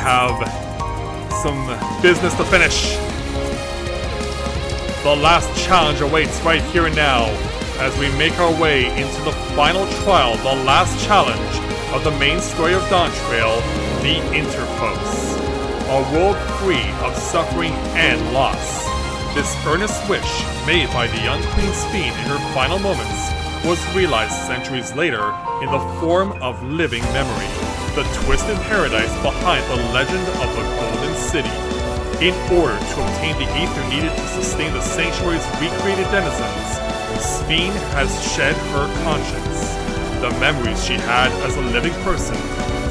have some business to finish. The last challenge awaits right here and now as we make our way into the final trial, the last challenge of the main story of Dawntrail, the Interphos. A world free of suffering and loss. This earnest wish, made by the young Queen Sphene in her final moments, was realized centuries later in the form of living memory, the twisted paradise behind the legend of the Golden City. In order to obtain the ether needed to sustain the sanctuary's recreated denizens, Sphene has shed her conscience, the memories she had as a living person,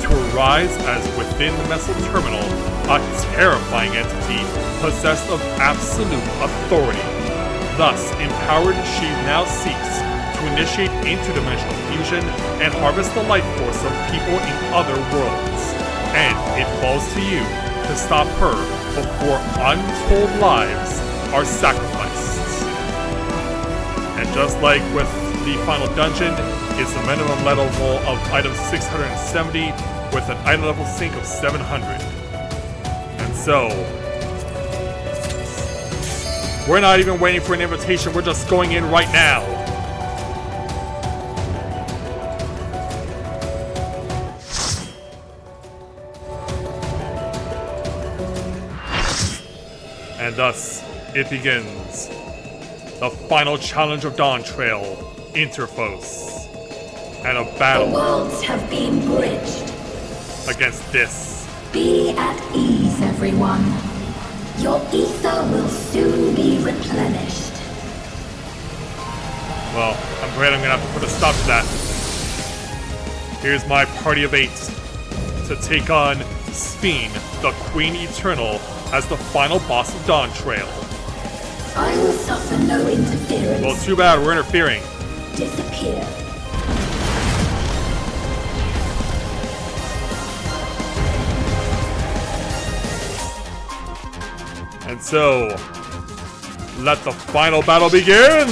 to arise as within the Messel Terminal, a terrifying entity possessed of absolute authority. Thus, empowered, she now seeks to initiate interdimensional fusion and harvest the life force of people in other worlds. And it falls to you to stop her before untold lives are sacrificed. And just like with the final dungeon, is the minimum level of item 670 with an item level sync of 700. And so, we're not even waiting for an invitation, we're just going in right now. And thus, it begins. The final challenge of Dawntrail, Interphos. And a battle. The worlds have been bridged. Against this. Be at ease, everyone. Your ether will soon be replenished. Well, I'm afraid I'm gonna have to put a stop to that. Here's my party of 8 to take on Sphene, the Queen Eternal, as the final boss of Dawntrail. I will suffer no interference. Well, too bad, we're interfering. Disappear. And so, let the final battle begin!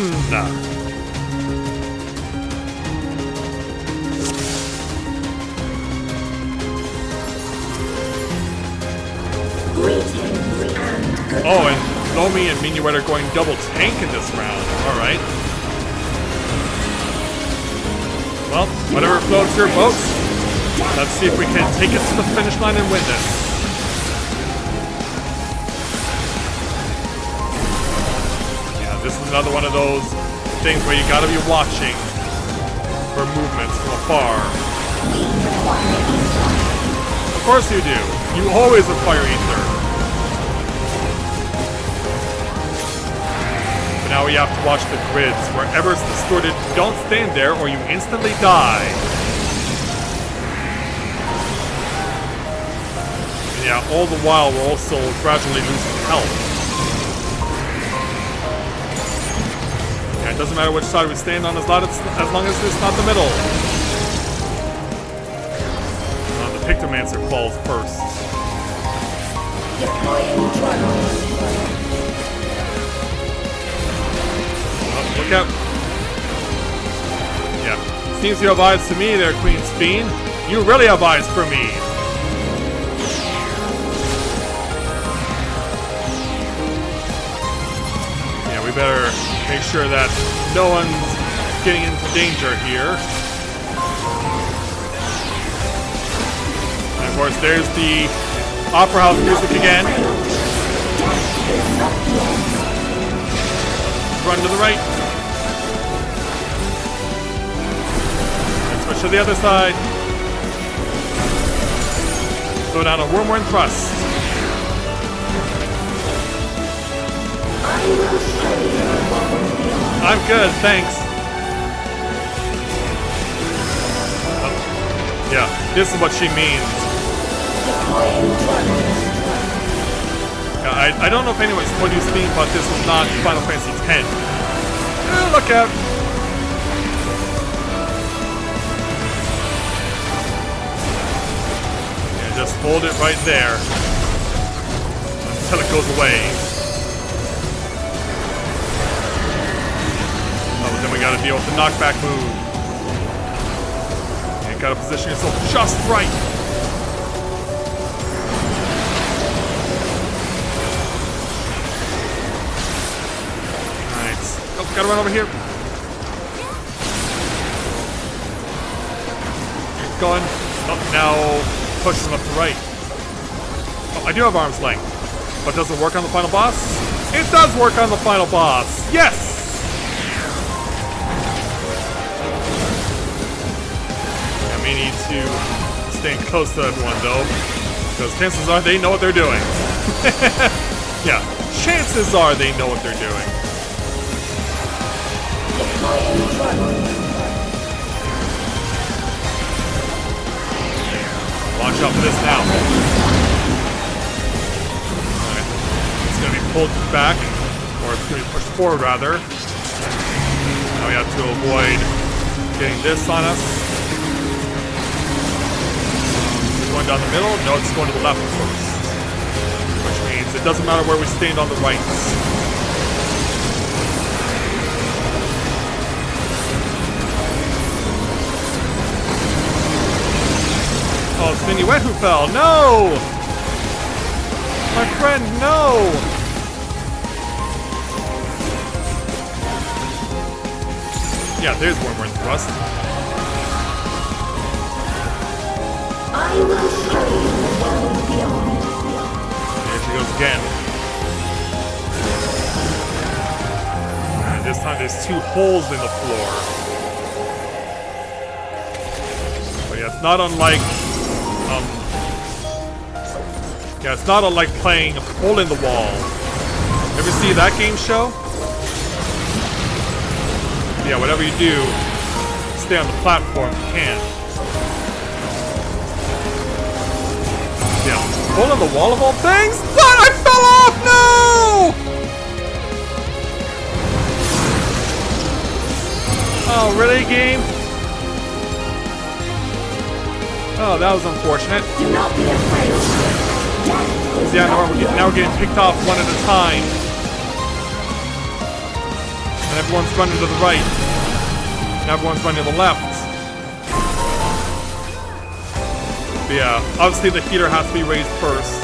Oh, and Lomi and Minuet are going double tank in this round. Alright. Well, whatever floats your boat. Let's see if we can take it to the finish line and win this. Yeah, this is another one of those things where you gotta be watching for movements from afar. Of course you do. You always require ether. Now we have to watch the grids. Wherever it's distorted, don't stand there or you instantly die. And yeah, all the while we're also gradually losing health. Yeah, it doesn't matter which side we stand on as long as it's not the middle. The Pictomancer falls first. Look out. Yeah. Seems you have eyes to me there, Queen Sphene. You really have eyes for me. Yeah, we better make sure that no one's getting into danger here. And of course, there's the Opera House music again. Run to the right. Switch to the other side. Go down a Wormhorn Thrust. I'm good, thanks. Yeah, this is what she means. Yeah, I don't know if anyone's told you Sphene, but this is not Final Fantasy X. Look out! Just hold it right there until it goes away. Oh, but then we gotta deal with the knockback move. You gotta position yourself just right. Gotta run over here. Going. Oh, now push them up to right. Oh, I do have arm's length. But does it work on the final boss? It does work on the final boss! Yes! I may need to stay close to everyone though, because chances are they know what they're doing. Yeah, chances are they know what they're doing. Watch out for this now. Alright. It's gonna be pulled back, or it's gonna be pushed forward rather. Now we have to avoid getting this on us. Going down the middle? No, it's going to the left first. Which means it doesn't matter where we stand on the right. Oh, it's Minuet who fell. No! My friend, no! Yeah, there's Wormwood Thrust. I will show you the world beyond. There she goes again. And this time there's 2 holes in the floor. But yeah, it's not unlike yeah, it's not unlike playing Hole in the Wall. Ever see that game show? Yeah, whatever you do, stay on the platform if you can. Yeah, hole in the wall of all things? What? I fell off! No! Oh, really, game? Oh, that was unfortunate. Do not be afraid. Yeah, now we're getting picked off one at a time. And everyone's running to the right. And everyone's running to the left. But yeah, obviously the heater has to be raised first.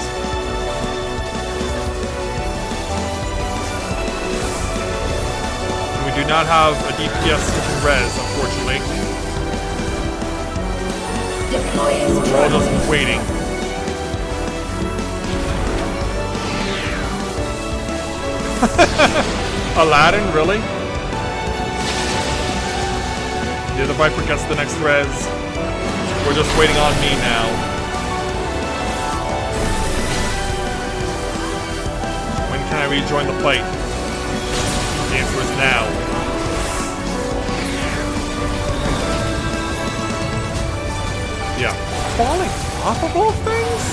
And we do not have a DPS who can res, unfortunately. We're all just waiting. Aladdin, really? Yeah, the Viper gets the next res. We're just waiting on me now. When can I rejoin the fight? The answer is now. Yeah. Falling off of all things?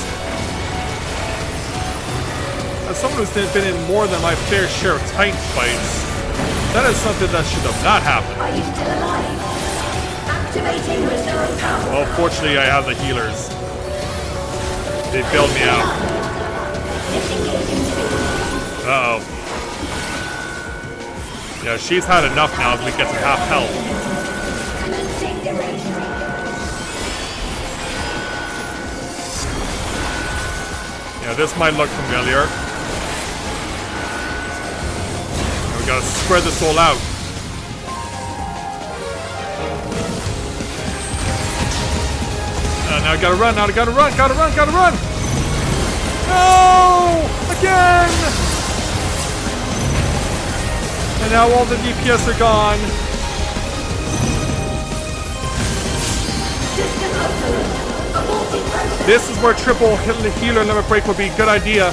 As someone who's been in more than my fair share of Titan fights, that is something that should have not happened. Are you still alive? Activating reserve power. Well, fortunately, I have the healers. They bailed me out. Uh-oh. Yeah, she's had enough now as we get to half health. Yeah, this might look familiar. We gotta spread this all out. Now I gotta run, gotta run! No! Again! And now all the DPS are gone. This is where triple healer limit break would be a good idea.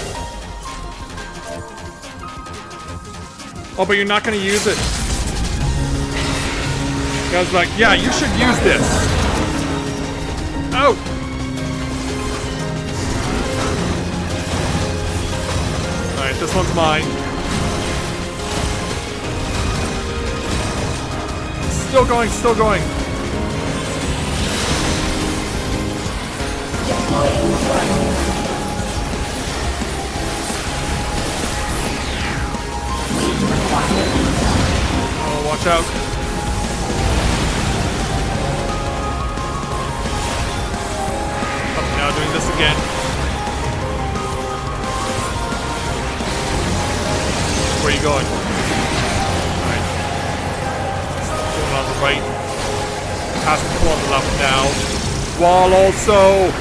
Oh, but you're not gonna use it. Guys like, yeah, you should use this. Oh! Alright, this one's mine. Still going, still going. Oh, watch out. Oh, now doing this again. Where are you going? Alright. right. Has control on the left now. While also...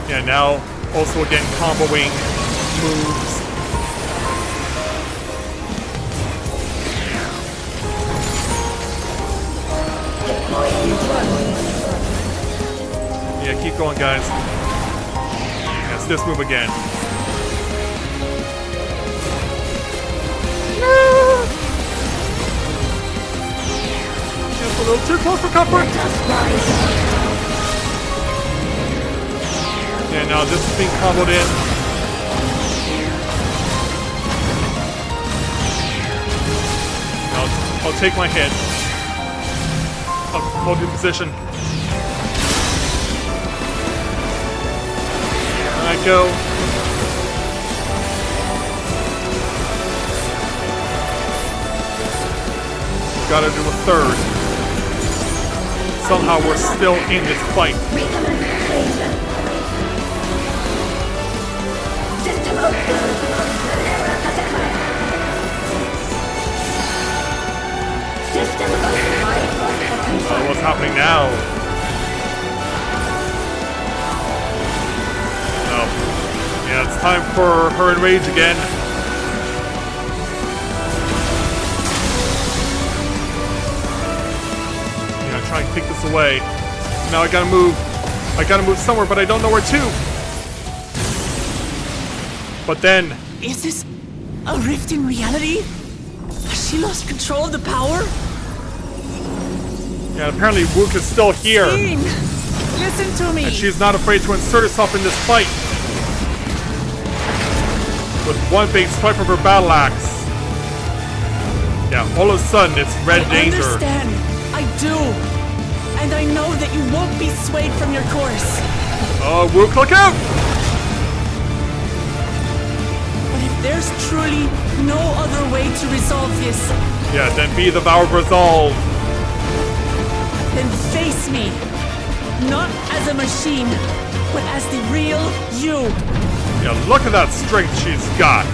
Yeah, now also again comboing moves. Yeah, keep going, guys. Yes, this move again. Just a little too close for comfort. Yeah, now this is being comboed in. I'll take my hit. I'll hold your position. I go. Gotta do a third. Somehow we're still in this fight. What's happening now? Oh. Yeah, it's time for her enrage again. Yeah, try and kick this away. Now I gotta move. I gotta move somewhere, but I don't know where to. But then... Is this a rift in reality? Has she lost control of the power? Yeah, apparently Wook is still here. Dean, listen to me. And she's not afraid to insert herself in this fight. With one big swipe of her battle axe. Yeah, all of a sudden it's red danger. I understand. I do. And I know that you won't be swayed from your course. Oh, Wook, look out! But if there's truly no other way to resolve this... Yeah, then be the vow of resolve. Then face me. Not as a machine, but as the real you. Yeah, look at that strength she's got.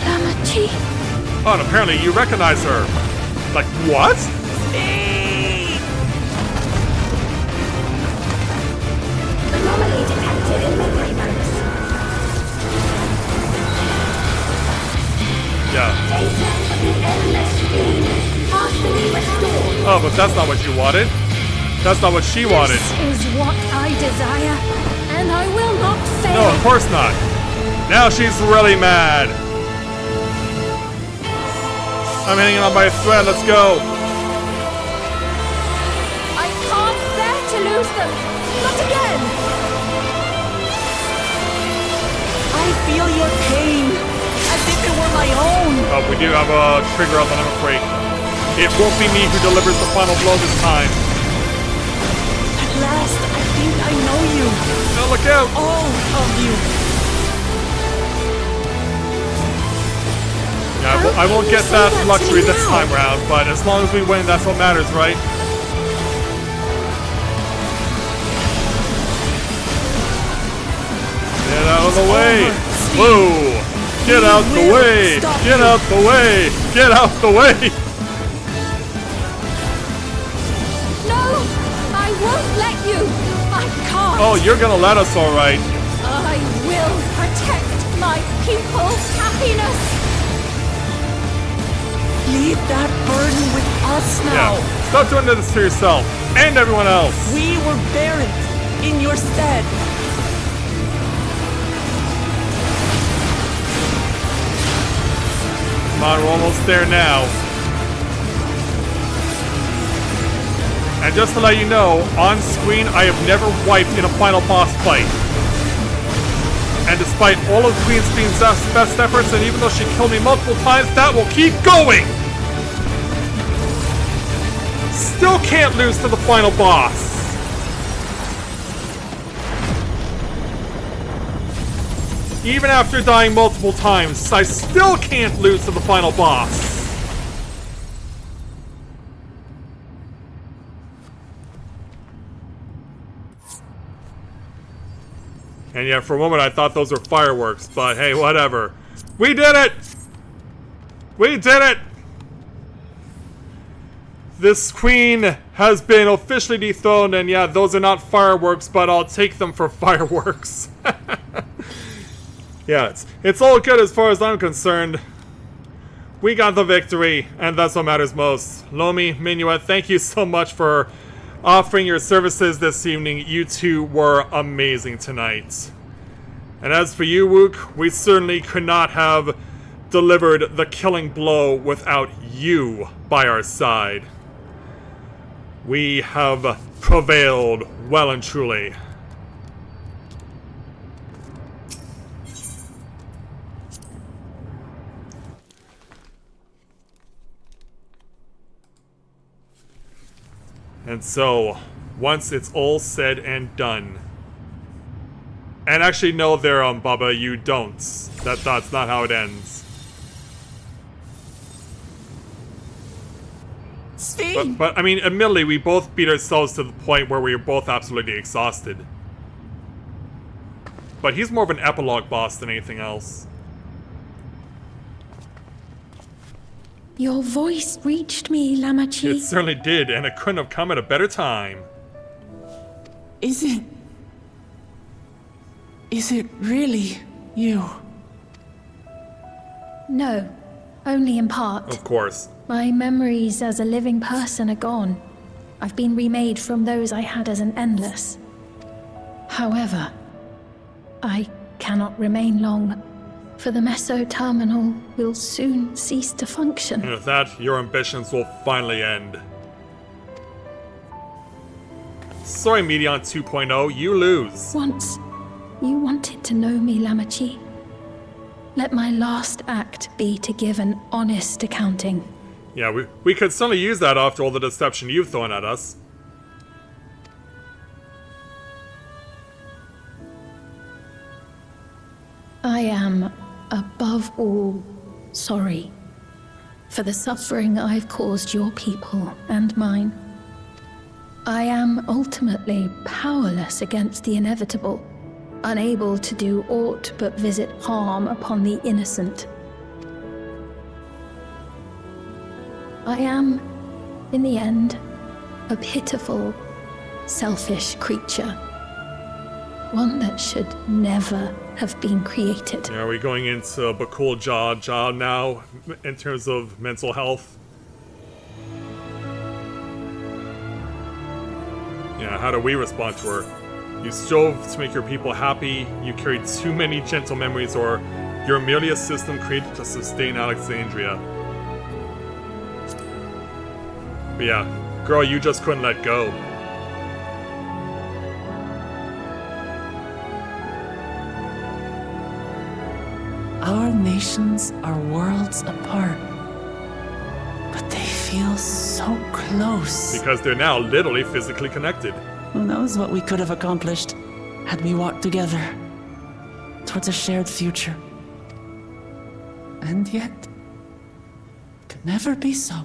Lamachi. Oh, and apparently you recognize her. Like, what? Anomaly detected in memory banks. Yeah. Data of the endless stream partially restored. Oh, but that's not what you wanted. That's not what she wanted. This is what I desire, and I will not fail. No, of course not. Now she's really mad. I'm hanging on by a thread. Let's go. I can't bear to lose them. Not again. I feel your pain, as if it were my own. Oh, we do have a trigger up, and I'm afraid it won't be me who delivers the final blow this time. At last, I think I know you. No, look out! All of you. Yeah, I won't get that luxury this time round, but as long as we win, that's what matters, right? Get out of the way! Whoa! Get out the way! Get out the way! Get out the way! No, I won't let you. I can't. Oh, you're gonna let us, all right. I will protect my people's happiness. Leave that burden with us now. Yeah, stop doing this to yourself and everyone else. We will bear it in your stead. Come on, we're almost there now. And just to let you know, on screen, I have never wiped in a final boss fight. And despite all of Queen Speen's best efforts, and even though she killed me multiple times, that will keep going! Still can't lose to the final boss. Even after dying multiple times, I still can't lose to the final boss. And yeah, for a moment I thought those were fireworks, but hey, whatever. We did it! We did it! This queen has been officially dethroned, and yeah, those are not fireworks, but I'll take them for fireworks. Yeah, it's all good as far as I'm concerned. We got the victory, and that's what matters most. Lomi, Minuet, thank you so much for offering your services this evening. You two were amazing tonight. And as for you, Wook, we certainly could not have delivered the killing blow without you by our side. We have prevailed well and truly. And so, once it's all said and done... And actually, no there, Baba, you don't. That's not how it ends. But, I mean, admittedly, we both beat ourselves to the point where we were both absolutely exhausted. But he's more of an epilogue boss than anything else. Your voice reached me, Lamachi. It certainly did, and it couldn't have come at a better time. Is it really you? No, only in part. Of course. My memories as a living person are gone. I've been remade from those I had as an endless. However, I cannot remain long, for the Meso Terminal will soon cease to function. And with that, your ambitions will finally end. Sorry, Medion 2.0, you lose. Once, you wanted to know me, Lamachi. Let my last act be to give an honest accounting. Yeah, we could certainly use that after all the deception you've thrown at us. I am, above all, sorry for the suffering I've caused your people and mine. I am ultimately powerless against the inevitable, unable to do aught but visit harm upon the innocent. I am, in the end, a pitiful, selfish creature. One that should never have been created. Yeah, are we going into Bakul Jaw now, in terms of mental health? Yeah, how do we respond to her? You strove to make your people happy, you carried too many gentle memories, or you're merely a system created to sustain Alexandria. But yeah, girl, you just couldn't let go. Our nations are worlds apart, but they feel so close. Because they're now literally physically connected. Who knows what we could have accomplished had we walked together towards a shared future. And yet, it could never be so.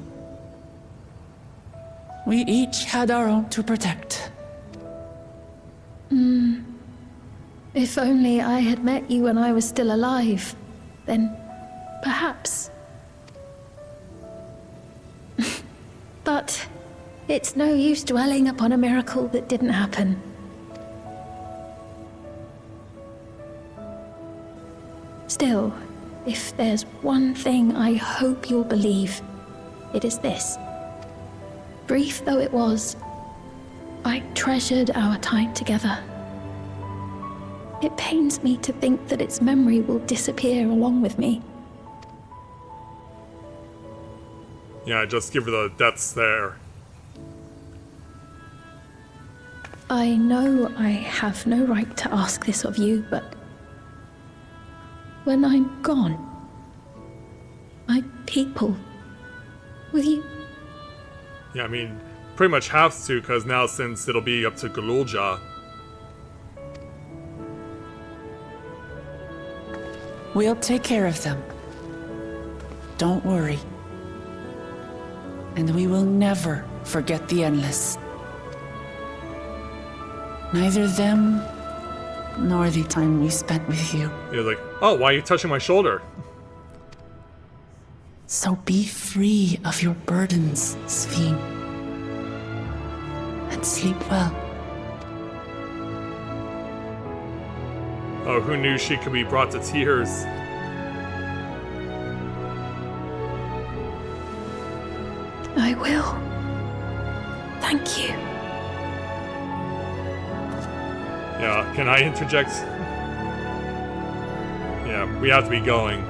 We each had our own to protect. If only I had met you when I was still alive, then perhaps. But it's no use dwelling upon a miracle that didn't happen. Still, if there's one thing I hope you'll believe, it is this. Brief though it was, I treasured our time together. It pains me to think that its memory will disappear along with me. Yeah, just give her the deaths there. I know I have no right to ask this of you, but when I'm gone, my people, will you? Yeah, I mean, pretty much have to, because now since it'll be up to Galulja. We'll take care of them. Don't worry. And we will never forget the Endless. Neither them, nor the time we spent with you. You're like, oh, why are you touching my shoulder? So be free of your burdens, Sphene. And sleep well. Oh, who knew she could be brought to tears? I will. Thank you. Yeah, can I interject? Yeah, we have to be going.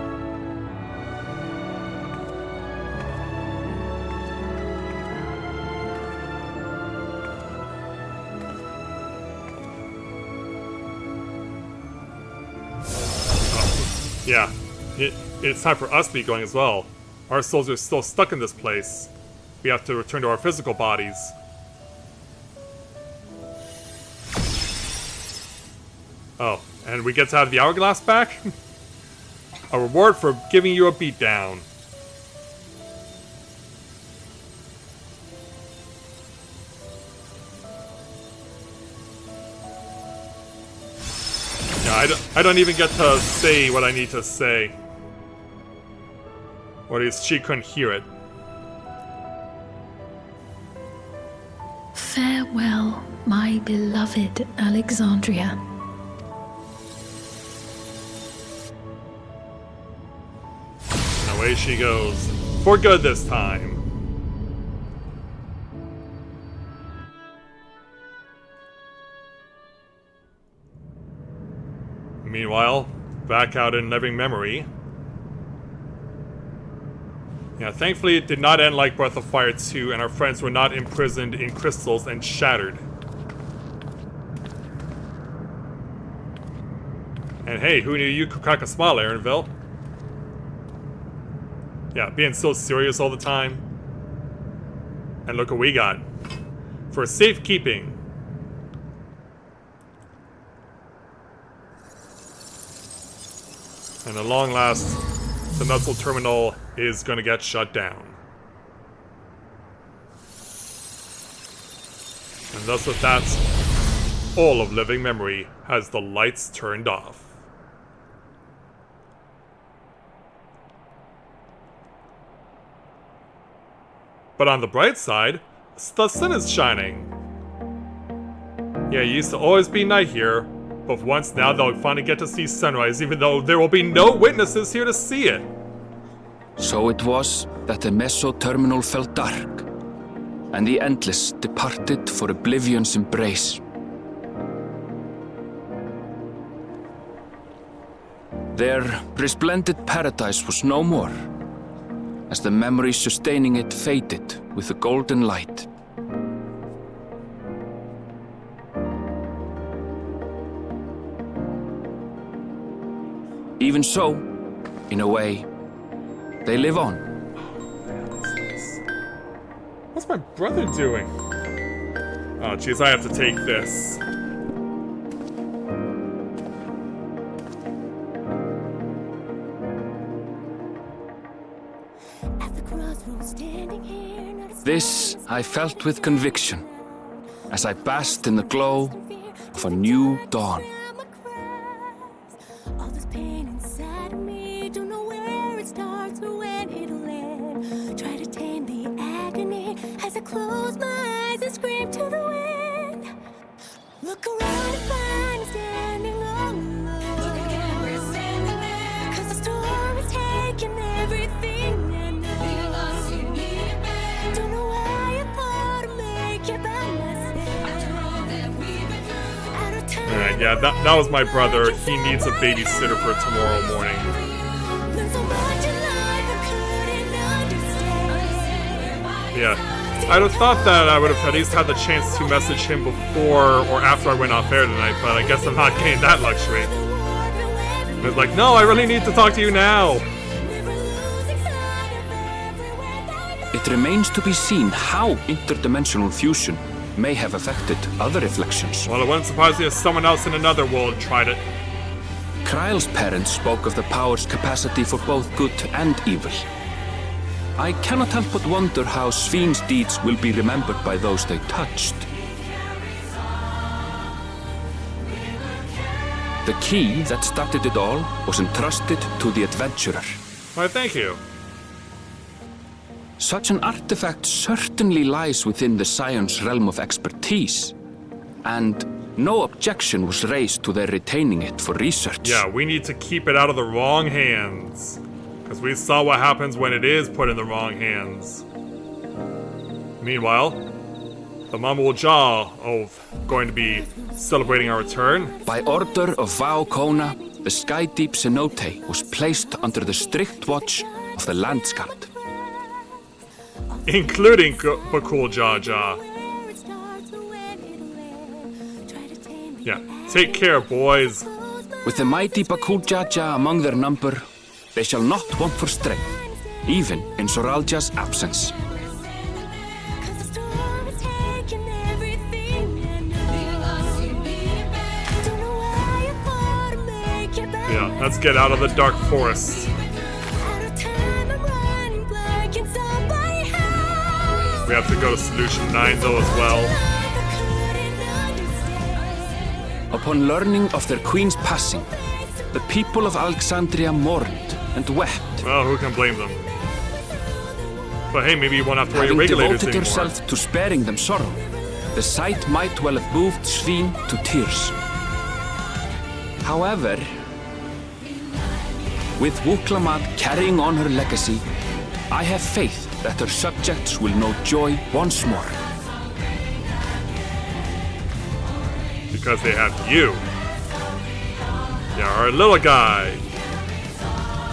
Yeah, it's time for us to be going as well. Our souls are still stuck in this place. We have to return to our physical bodies. Oh, and we get to have the hourglass back? A reward for giving you a beatdown. Yeah, I don't even get to say what I need to say. Or at least she couldn't hear it. Farewell, my beloved Alexandria. And away she goes. For good this time. Meanwhile, back out in living memory. Yeah, thankfully it did not end like Breath of Fire 2, and our friends were not imprisoned in crystals and shattered. And hey, who knew you could crack a smile, Aaronville? Yeah, being so serious all the time. And look what we got. For safekeeping. And at long last, the Nutsel terminal is gonna get shut down. And thus with that, all of living memory has the lights turned off. But on the bright side, the sun is shining. Yeah, it used to always be night here, but for once now they'll finally get to see sunrise, even though there will be no witnesses here to see it. So it was that the Meso-terminal fell dark, and the Endless departed for oblivion's embrace. Their resplendent paradise was no more, as the memory sustaining it faded with the golden light. Even so, in a way, they live on. What's my brother doing? Oh jeez, I have to take this. This I felt with conviction, as I basked in the glow of a new dawn. Close my eyes and scream to the wind. Look around and find me standing alone. Look again, we're standing there. 'Cause the storm is taking everything and nothing else you need it back. Don't know why I thought I'd make it by myself. After all that we've been through. Out of time. Alright, yeah, that was my brother. He needs a babysitter for tomorrow morning. Learned so much in life I couldn't understand. Yeah. I'd have thought that I would have at least had the chance to message him before or after I went off air tonight, but I guess I'm not getting that luxury. I was like, no, I really need to talk to you now. It remains to be seen how interdimensional fusion may have affected other reflections. Well, it wouldn't surprise me if someone else in another world tried it. Kryle's parents spoke of the power's capacity for both good and evil. I cannot help but wonder how Sphene's deeds will be remembered by those they touched. The key that started it all was entrusted to the adventurer. Why, thank you. Such an artifact certainly lies within the Scion's realm of expertise, and no objection was raised to their retaining it for research. Yeah, we need to keep it out of the wrong hands, because we saw what happens when it is put in the wrong hands. Meanwhile, the Mamul Jah going to be celebrating our return. By order of Vau Kona, the Skydeep cenote was placed under the strict watch of the Landsguard. Including Bakul Jaja. Yeah, take care, boys. With the mighty Bakul Jaja among their number, they shall not want for strength, even in Soralja's absence. Yeah, let's get out of the dark forest. We have to go to Solution 9 though as well. Upon learning of their queen's passing, the people of Alexandria mourned and wept. Well, who can blame them? But hey, maybe you won't have to wear your Having regulators devoted anymore. yourself to sparing them sorrow, the sight might well have moved Sveen to tears. However, with Wuklamat carrying on her legacy, I have faith that her subjects will know joy once more. Because they have you. Yeah, our little guy.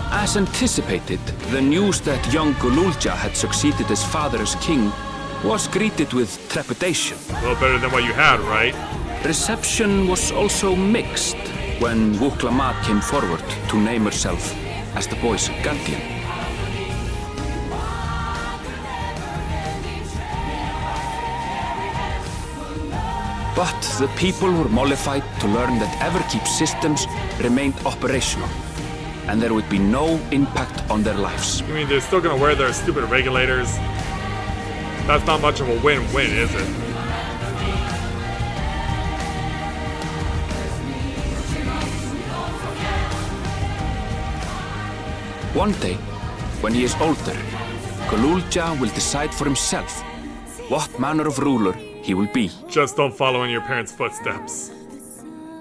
As anticipated, the news that young Gululja had succeeded his father as king was greeted with trepidation. A little better than what you had, right? Reception was also mixed when Wuklamat came forward to name herself as the boy's guardian. But the people were mollified to learn that Everkeep's systems remained operational, and there would be no impact on their lives. I mean, they're still gonna wear their stupid regulators. That's not much of a win-win, is it? One day, when he is older, Gululja will decide for himself what manner of ruler he will be. Just don't follow in your parents' footsteps.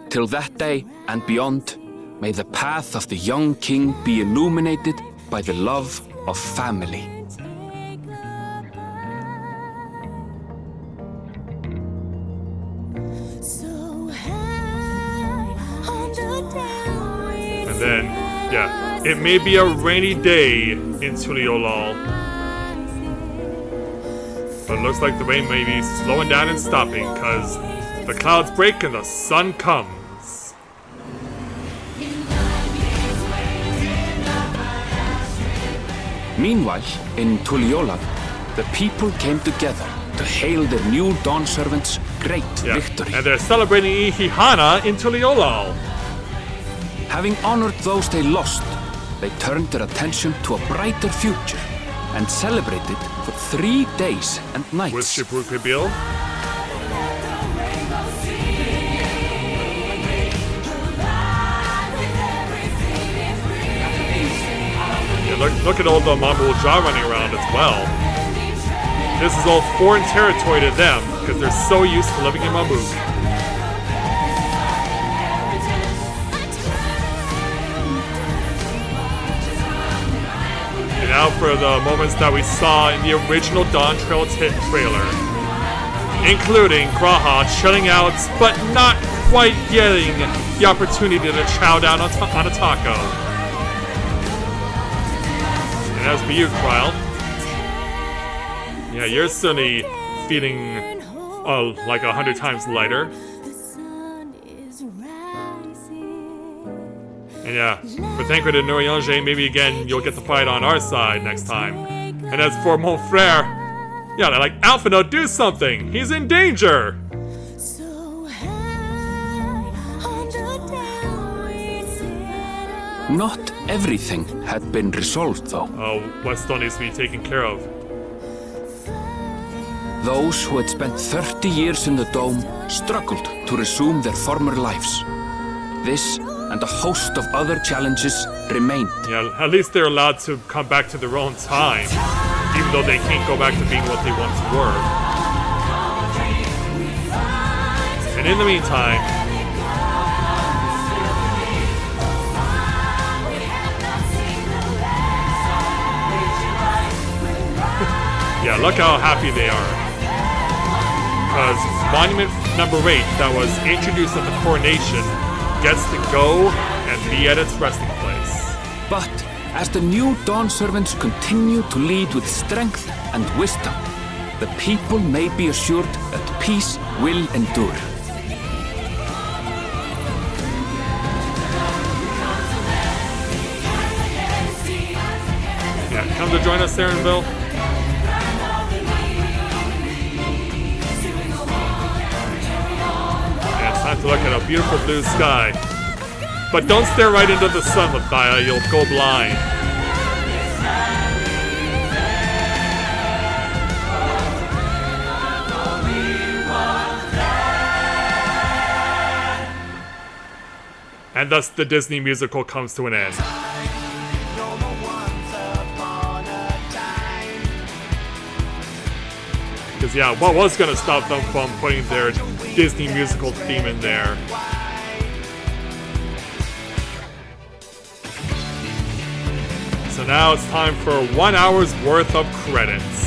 Till that day and beyond, may the path of the young king be illuminated by the love of family. And then, yeah, it may be a rainy day in Tuliolal. But it looks like the rain may be slowing down and stopping, because the clouds break and the sun comes. Meanwhile, in Tuliolal, the people came together to hail their new dawn servants' great victory. And they're celebrating Ihihana in Tuliolal. Having honored those they lost, they turned their attention to a brighter future and celebrated for 3 days and nights. With Shiprukabil. Yeah, look at all the Mamul Jah running around as well. This is all foreign territory to them because they're so used to living in Mamuk. And now for the moments that we saw in the original Dawntrail trailer, including Graha chilling out, but not quite getting the opportunity to chow down on a taco. And as for you, Kryle, yeah, you're certainly feeling like 100 times lighter. And yeah, for Tancred and Noriange, maybe again you'll get to fight on our side next time. And as for Mon Frere, yeah, they're like, Alphino, do something! He's in danger! Not everything had been resolved, though. Oh, what still needs to be taken care of? Those who had spent 30 years in the Dome struggled to resume their former lives. This and a host of other challenges remained. Yeah, at least they're allowed to come back to their own time. even though they can't go back to being what they once were. And in the meantime, yeah, look how happy they are. Because Monument number 8 that was introduced at the coronation gets to go and be at its resting place. But as the new Dawn servants continue to lead with strength and wisdom, the people may be assured that peace will endure. Yeah, come to join us there in Ville. Yeah, it's time to look at a beautiful blue sky. But don't stare right into the sun, Mathia, you'll go blind. And thus the Disney musical comes to an end. Because yeah, what was going to stop them from putting their Disney musical theme in there? So now it's time for 1 hour's worth of credits.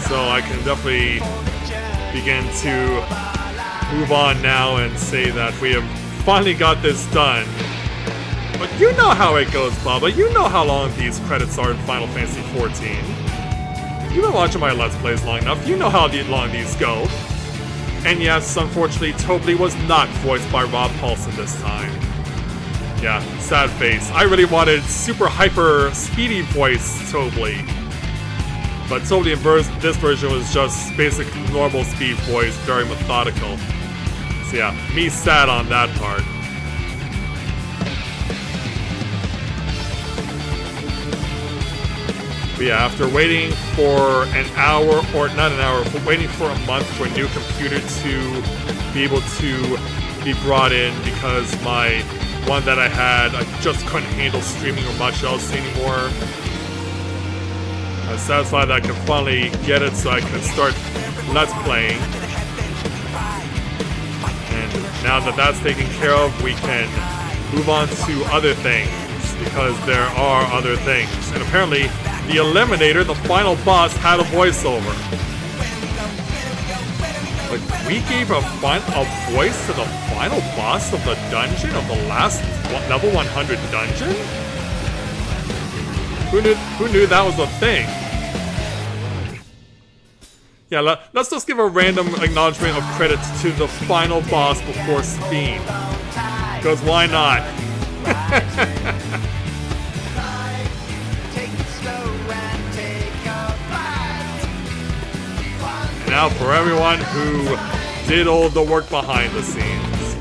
So I can definitely begin to move on now and say that we have finally got this done. But you know how it goes, Baba. You know how long these credits are in Final Fantasy XIV. You've been watching my Let's Plays long enough. You know how long these go. And yes, unfortunately, Tobly was not voiced by Rob Paulson this time. Yeah, sad face. I really wanted super hyper speedy voice Tobly. But Tobly in this version was just basic normal speed voice, very methodical. So yeah, me sad on that part. But yeah, after waiting for an hour, or not an hour, but waiting for a month for a new computer to be able to be brought in because my one that I had, I just couldn't handle streaming or much else anymore. I was satisfied that I could finally get it so I could start Let's Playing. And now that that's taken care of, we can move on to other things, because there are other things. And apparently, the Eliminator, the final boss, had a voiceover. Like, we gave a voice to the final boss of the dungeon, of the last level 100 dungeon? Who knew that was a thing? Yeah, let's just give a random acknowledgement of credit to the final boss before Speen. Because why not? And now for everyone who did all the work behind the scenes.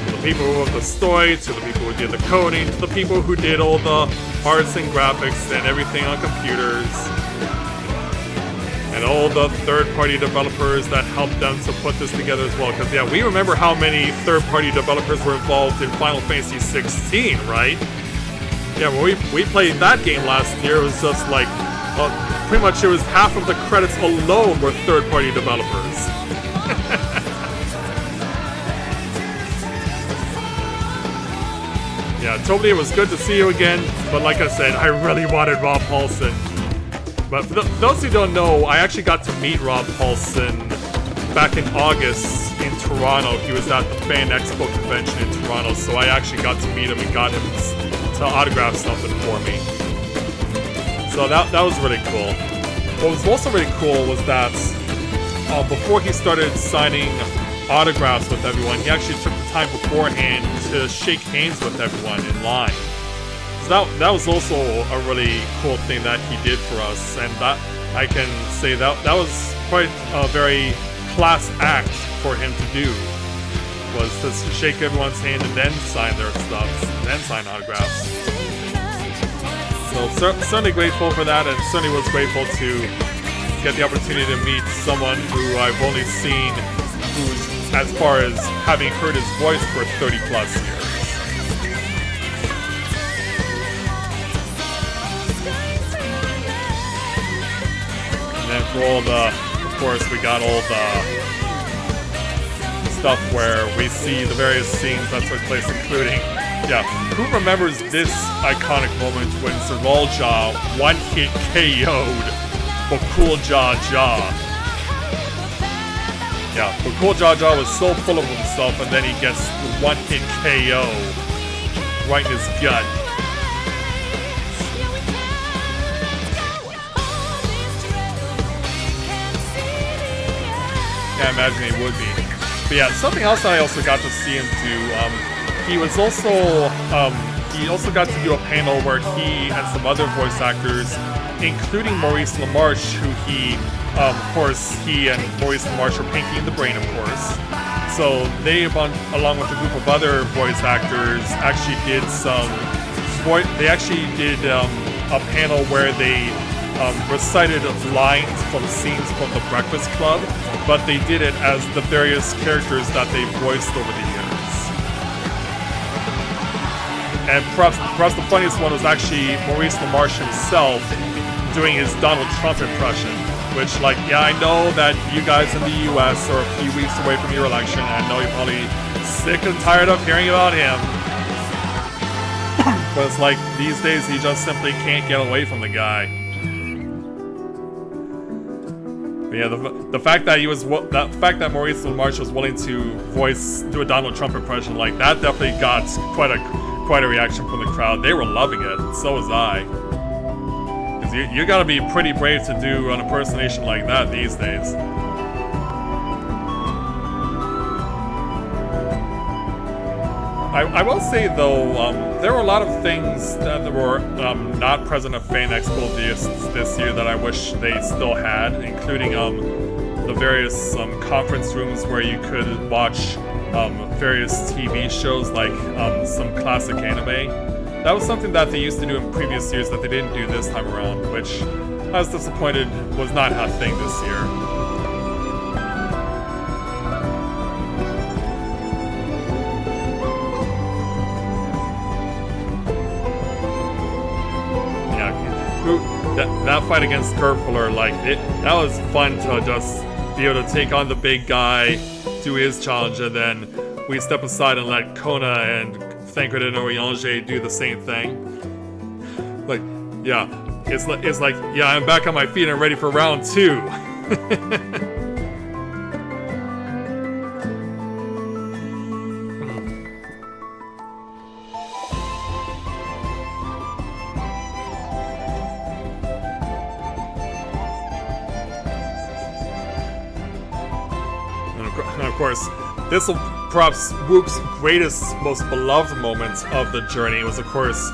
To the people who wrote the story, to the people who did the coding, to the people who did all the arts and graphics and everything on computers. And all the third-party developers that helped them to put this together as well. Because, yeah, we remember how many third-party developers were involved in Final Fantasy XVI, right? Yeah, when we played that game last year, it was just like, pretty much it was half of the credits alone were third-party developers. Yeah, Tobly, it was good to see you again. But like I said, I really wanted Rob Paulson. But for those who don't know, I actually got to meet Rob Paulson back in August in Toronto. He was at the Fan Expo convention in Toronto, so I actually got to meet him and got him to autograph something for me. So that was really cool. What was also really cool was that before he started signing autographs with everyone, he actually took the time beforehand to shake hands with everyone in line. So that was also a really cool thing that he did for us, and that I can say that was quite a very class act for him to do, was to shake everyone's hand and then sign their stuff, and then sign autographs. So certainly grateful for that, and certainly was grateful to get the opportunity to meet someone who I've only seen who's as far as having heard his voice for 30 plus years. And then for all the, of course, we got all the stuff where we see the various scenes that took place, including, yeah, who remembers this iconic moment when Zeralja one-hit KO'd Bakul Jaw Jaw? Yeah, Bakul Jaw Jaw was so full of himself, and then he gets the one-hit KO right in his gut. Yeah, I imagine he would be. But yeah, something else that I also got to see him do, he also got to do a panel where he and some other voice actors, including Maurice LaMarche, who of course, he and Maurice LaMarche are Pinky and the Brain, of course. So they, along with a group of other voice actors, actually did a panel where they recited lines from scenes from The Breakfast Club, but they did it as the various characters that they voiced over the years. And perhaps the funniest one was actually Maurice LaMarche himself doing his Donald Trump impression, which, like, yeah, I know that you guys in the US are a few weeks away from your election, and I know you're probably sick and tired of hearing about him. But it's like, these days he just simply can't get away from the guy. But yeah, the fact that Maurice LaMarche was willing to do a Donald Trump impression, like, that definitely got quite a reaction from the crowd. They were loving it, and so was I. Because you gotta be pretty brave to do an impersonation like that these days. I will say, though, there were a lot of things that were not present at Fan Expo this year that I wish they still had, including the various conference rooms where you could watch various TV shows, like some classic anime. That was something that they used to do in previous years that they didn't do this time around, which I was disappointed was not a thing this year. That fight against Kerfuller, like, that was fun to just be able to take on the big guy, do his challenge, and then we step aside and let Kona and Thancred and Oriange do the same thing. Like, yeah, it's like, yeah, I'm back on my feet and ready for round 2. Of course, this will perhaps Whoop's greatest, most beloved moment of the journey was, of course,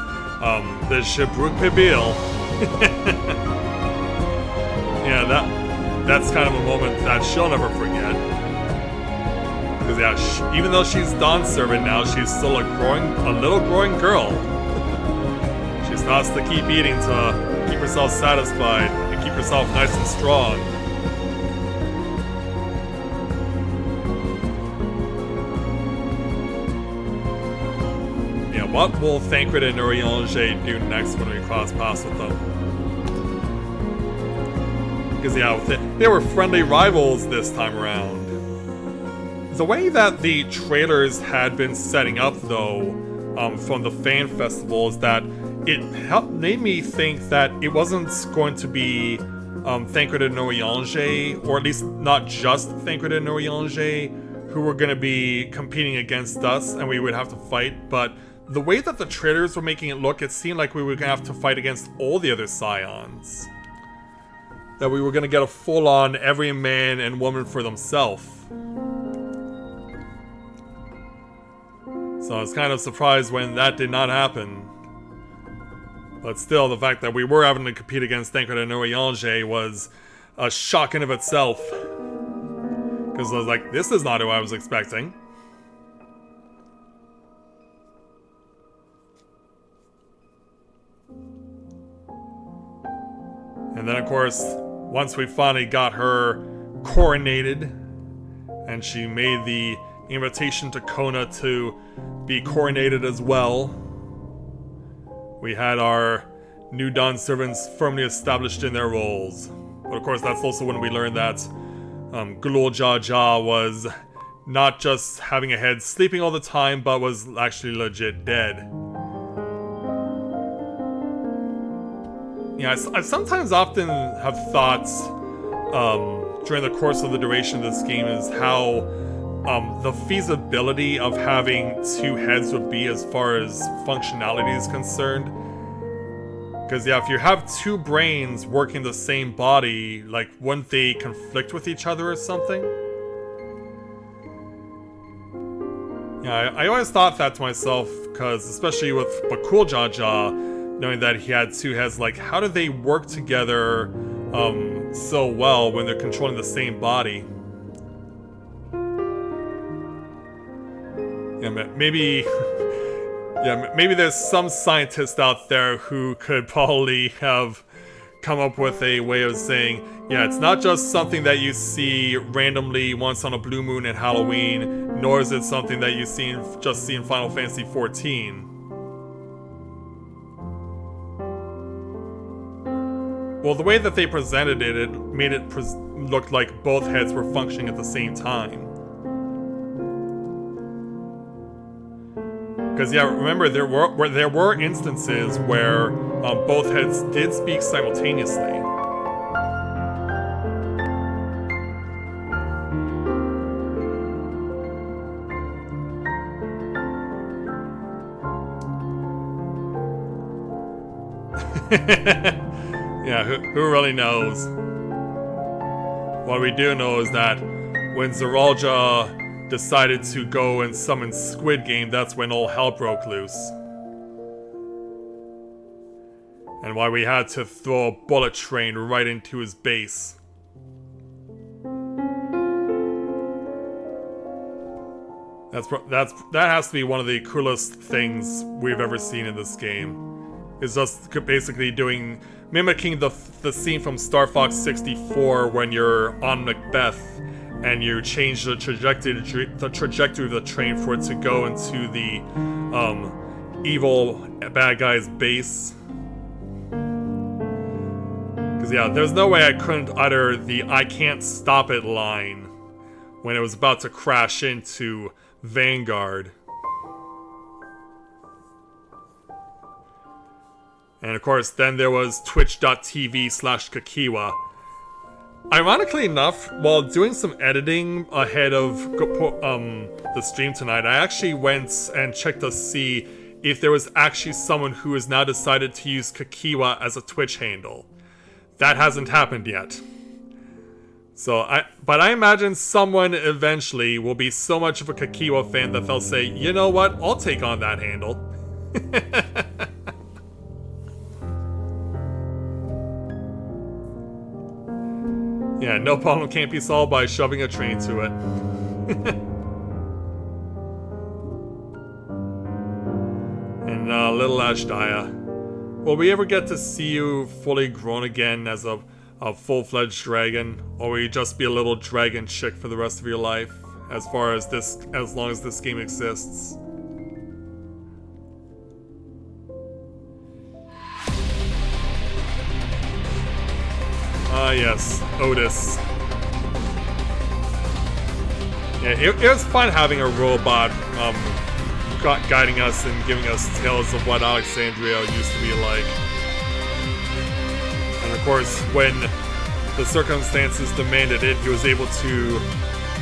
the Shabruk Pibil. Yeah, that's kind of a moment that she'll never forget. Because yeah, even though she's Dawn servant now, she's still a little growing girl. She still has to keep eating to keep herself satisfied and keep herself nice and strong. What will Thancred and Oriange do next when we cross paths with them? Because yeah, they were friendly rivals this time around. The way that the trailers had been setting up, though, from the fan festival, is that it made me think that it wasn't going to be Thancred and Oriange, or at least not just Thancred and Oriange, who were going to be competing against us and we would have to fight, but the way that the trailers were making it look, it seemed like we were going to have to fight against all the other Scions. That we were going to get a full-on every man and woman for themselves. So I was kind of surprised when that did not happen. But still, the fact that we were having to compete against Thancred and Oriange was a shock in of itself. Because I was like, this is not who I was expecting. And then, of course, once we finally got her coronated And she made the invitation to Kona to be coronated as well. We had our new Dawn servants firmly established in their roles. But of course, that's also when we learned that Gulul Jaja was not just having a head sleeping all the time, but was actually legit dead. Yeah, I sometimes often have thoughts during the course of the duration of this game is how the feasibility of having two heads would be as far as functionality is concerned. Because yeah, if you have two brains working the same body, like, wouldn't they conflict with each other or something? Yeah, I always thought that to myself, because especially with Bakul Jaja, knowing that he had two heads, like, how do they work together so well when they're controlling the same body? Yeah, maybe... yeah, maybe there's some scientist out there who could probably have come up with a way of saying, yeah, it's not just something that you see randomly once on a blue moon at Halloween, nor is it something that you just see in Final Fantasy XIV. Well, the way that they presented it, it made it look like both heads were functioning at the same time. Because yeah, remember there were instances where both heads did speak simultaneously. Yeah, who really knows? What we do know is that when Zeralja decided to go and summon Squid Game, that's when all hell broke loose. And why we had to throw a bullet train right into his base. That has to be one of the coolest things we've ever seen in this game. It's just basically mimicking the scene from Star Fox 64 when you're on Macbeth and you change the trajectory of the train for it to go into the evil bad guy's base. Because yeah, there's no way I couldn't utter the "I can't stop it" line when it was about to crash into Vanguard. And of course, then there was twitch.tv/Kakiwa. Ironically enough, while doing some editing ahead of the stream tonight, I actually went and checked to see if there was actually someone who has now decided to use Kakiwa as a Twitch handle. That hasn't happened yet. But I imagine someone eventually will be so much of a Kakiwa fan that they'll say, you know what, I'll take on that handle. Yeah, no problem can't be solved by shoving a train to it. And little Ashdaya, will we ever get to see you fully grown again as a full-fledged dragon? Or will you just be a little dragon chick for the rest of your life? As long as this game exists? Ah, yes, Otis. Yeah, it was fun having a robot guiding us and giving us tales of what Alexandria used to be like. And of course, when the circumstances demanded it, he was able to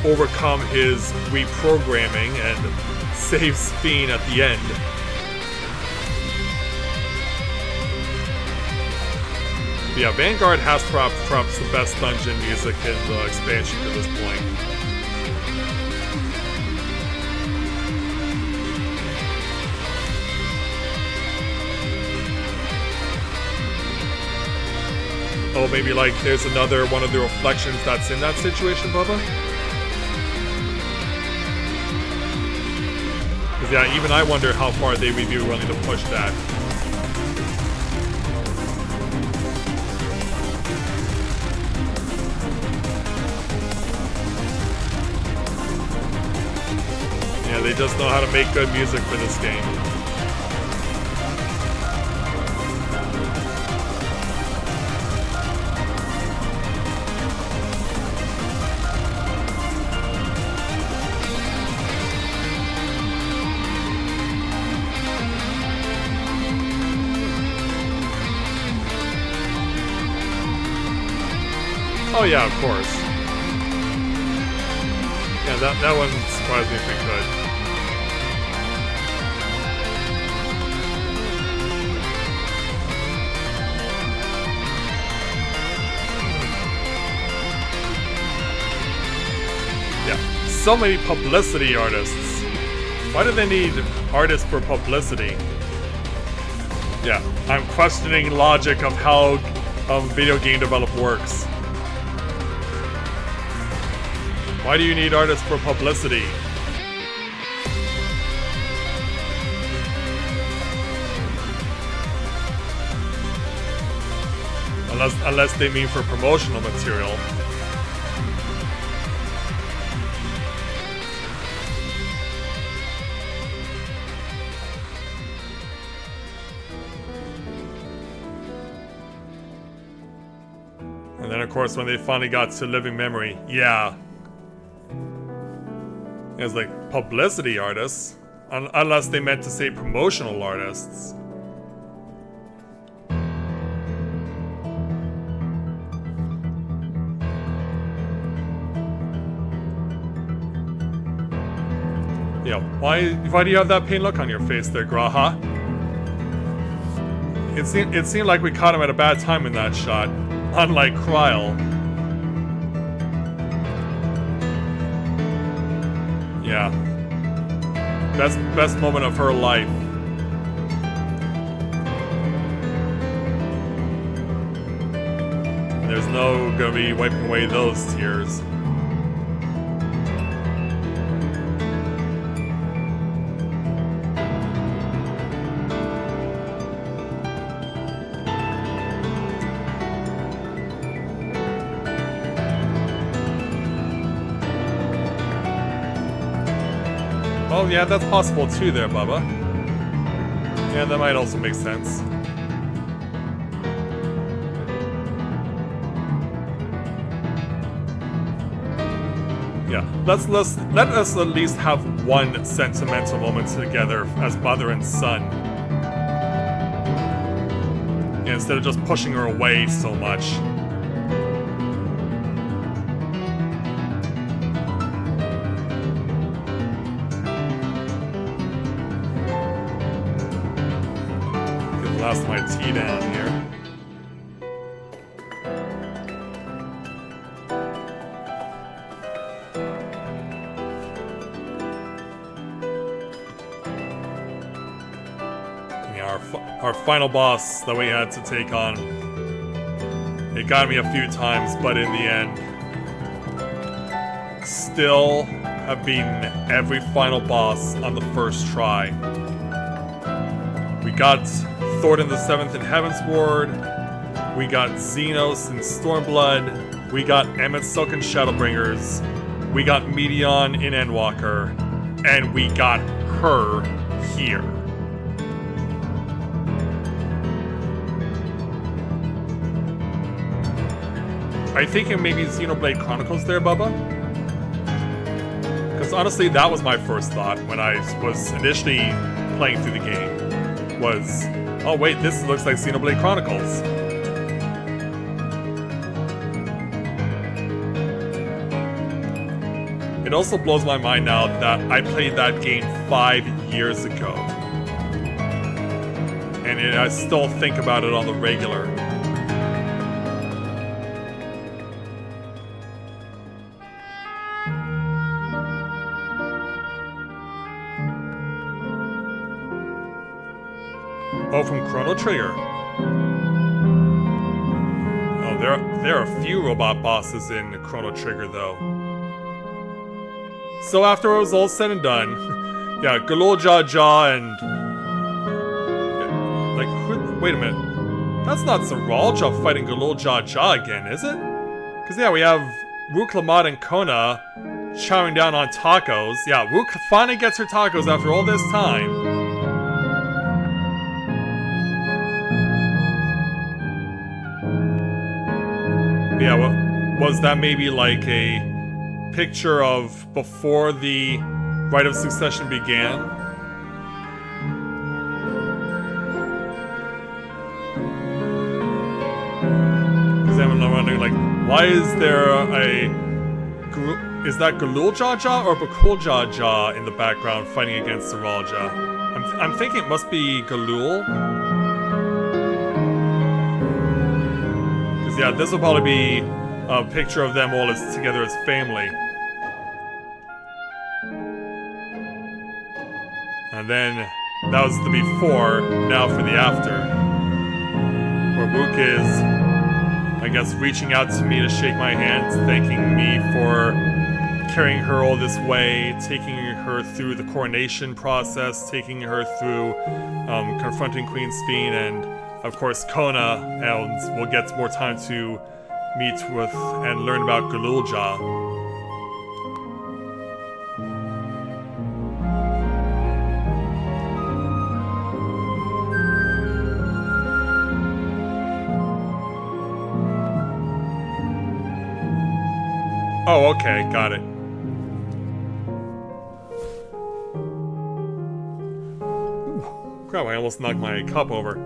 overcome his reprogramming and save Sphene at the end. Yeah, Vanguard has perhaps the best dungeon music in the expansion to this point. Oh, maybe like there's another one of the reflections that's in that situation, Bubba? Because yeah, even I wonder how far they would be willing to push that. just know how to make good music for this game. Oh yeah, of course. Yeah, that wouldn't surprise me if we could. Yeah, so many publicity artists. Why do they need artists for publicity? Yeah, I'm questioning logic of how video game development works. Why do you need artists for publicity? Unless they mean for promotional material. And then of course when they finally got to Living Memory, yeah. It was like publicity artists, unless they meant to say promotional artists. Yeah, why do you have that pain look on your face there, Graha? It seemed like we caught him at a bad time in that shot, unlike Kryl. Yeah. Best moment of her life. There's no gonna be wiping away those tears. Oh yeah, that's possible too there, Bubba. Yeah, that might also make sense. Yeah, let us at least have one sentimental moment together as mother and son. Yeah, instead of just pushing her away so much. Lost my tea down here. Yeah, our final boss that we had to take on. It got me a few times, but in the end, still have beaten every final boss on the first try. We got Thornton the 7th in Heavensward, we got Xenos in Stormblood, we got Emmett Silk in Shadowbringers, we got Medion in Endwalker, and we got her here. Are you thinking maybe Xenoblade Chronicles there, Bubba? Because honestly, that was my first thought when I was initially playing through the game. Was, oh wait, this looks like Xenoblade Chronicles. It also blows my mind now that I played that game 5 years ago. And I still think about it on the regular. Oh, from Chrono Trigger. Oh, there are a few robot bosses in Chrono Trigger, though. So after it was all said and done, yeah, Galul Jar Jar and... like, wait a minute. That's not Zeralja fighting Galul Jar Jar again, is it? Because, yeah, we have Wu Klamat and Kona chowing down on tacos. Yeah, Wook finally gets her tacos after all this time. Yeah, was that maybe like a picture of before the Rite of Succession began? Because I'm wondering, like, why is there is that Galul Jaja or Bakul Jaja in the background fighting against Saralja? I'm thinking it must be Galul. Because yeah, this will probably be a picture of them all as together as family. And then that was the before, now for the after. Where Wook is, I guess, reaching out to me to shake my hand, thanking me for carrying her all this way, taking her through the coronation process, taking her through confronting Queen Sphene, and of course Kona, and we'll get more time to meet with and learn about Galulja. Oh, okay, got it. Ooh, crap, I almost knocked my cup over.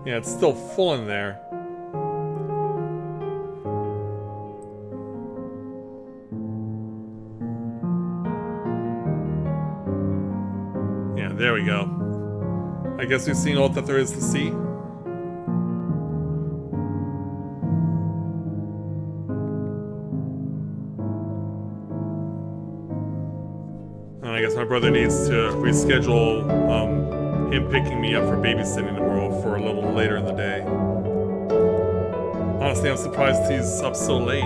Yeah, it's still full in there. Yeah, there we go. I guess we've seen all that there is to see. I guess my brother needs to reschedule him picking me up for babysitting tomorrow for a little later in the day. Honestly, I'm surprised he's up so late.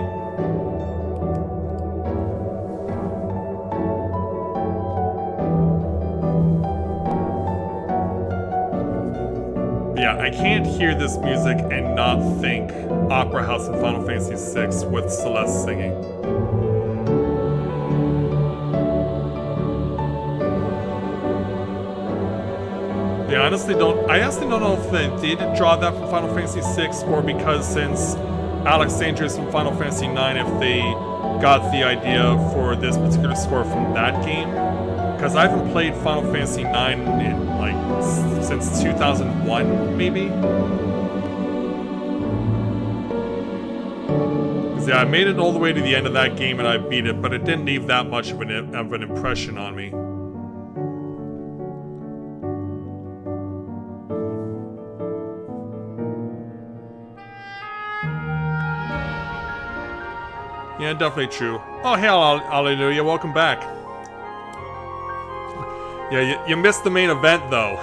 Yeah, I can't hear this music and not think Opera House in Final Fantasy VI with Celeste singing. Yeah, I honestly don't know if they did draw that from Final Fantasy VI or because since Alexandria's from Final Fantasy IX, if they got the idea for this particular score from that game. Because I haven't played Final Fantasy IX in, like, since 2001, maybe? Because yeah, I made it all the way to the end of that game and I beat it, but it didn't leave that much of an impression on me. Yeah, definitely true. Oh, hey, Hallelujah, welcome back. Yeah, you missed the main event, though.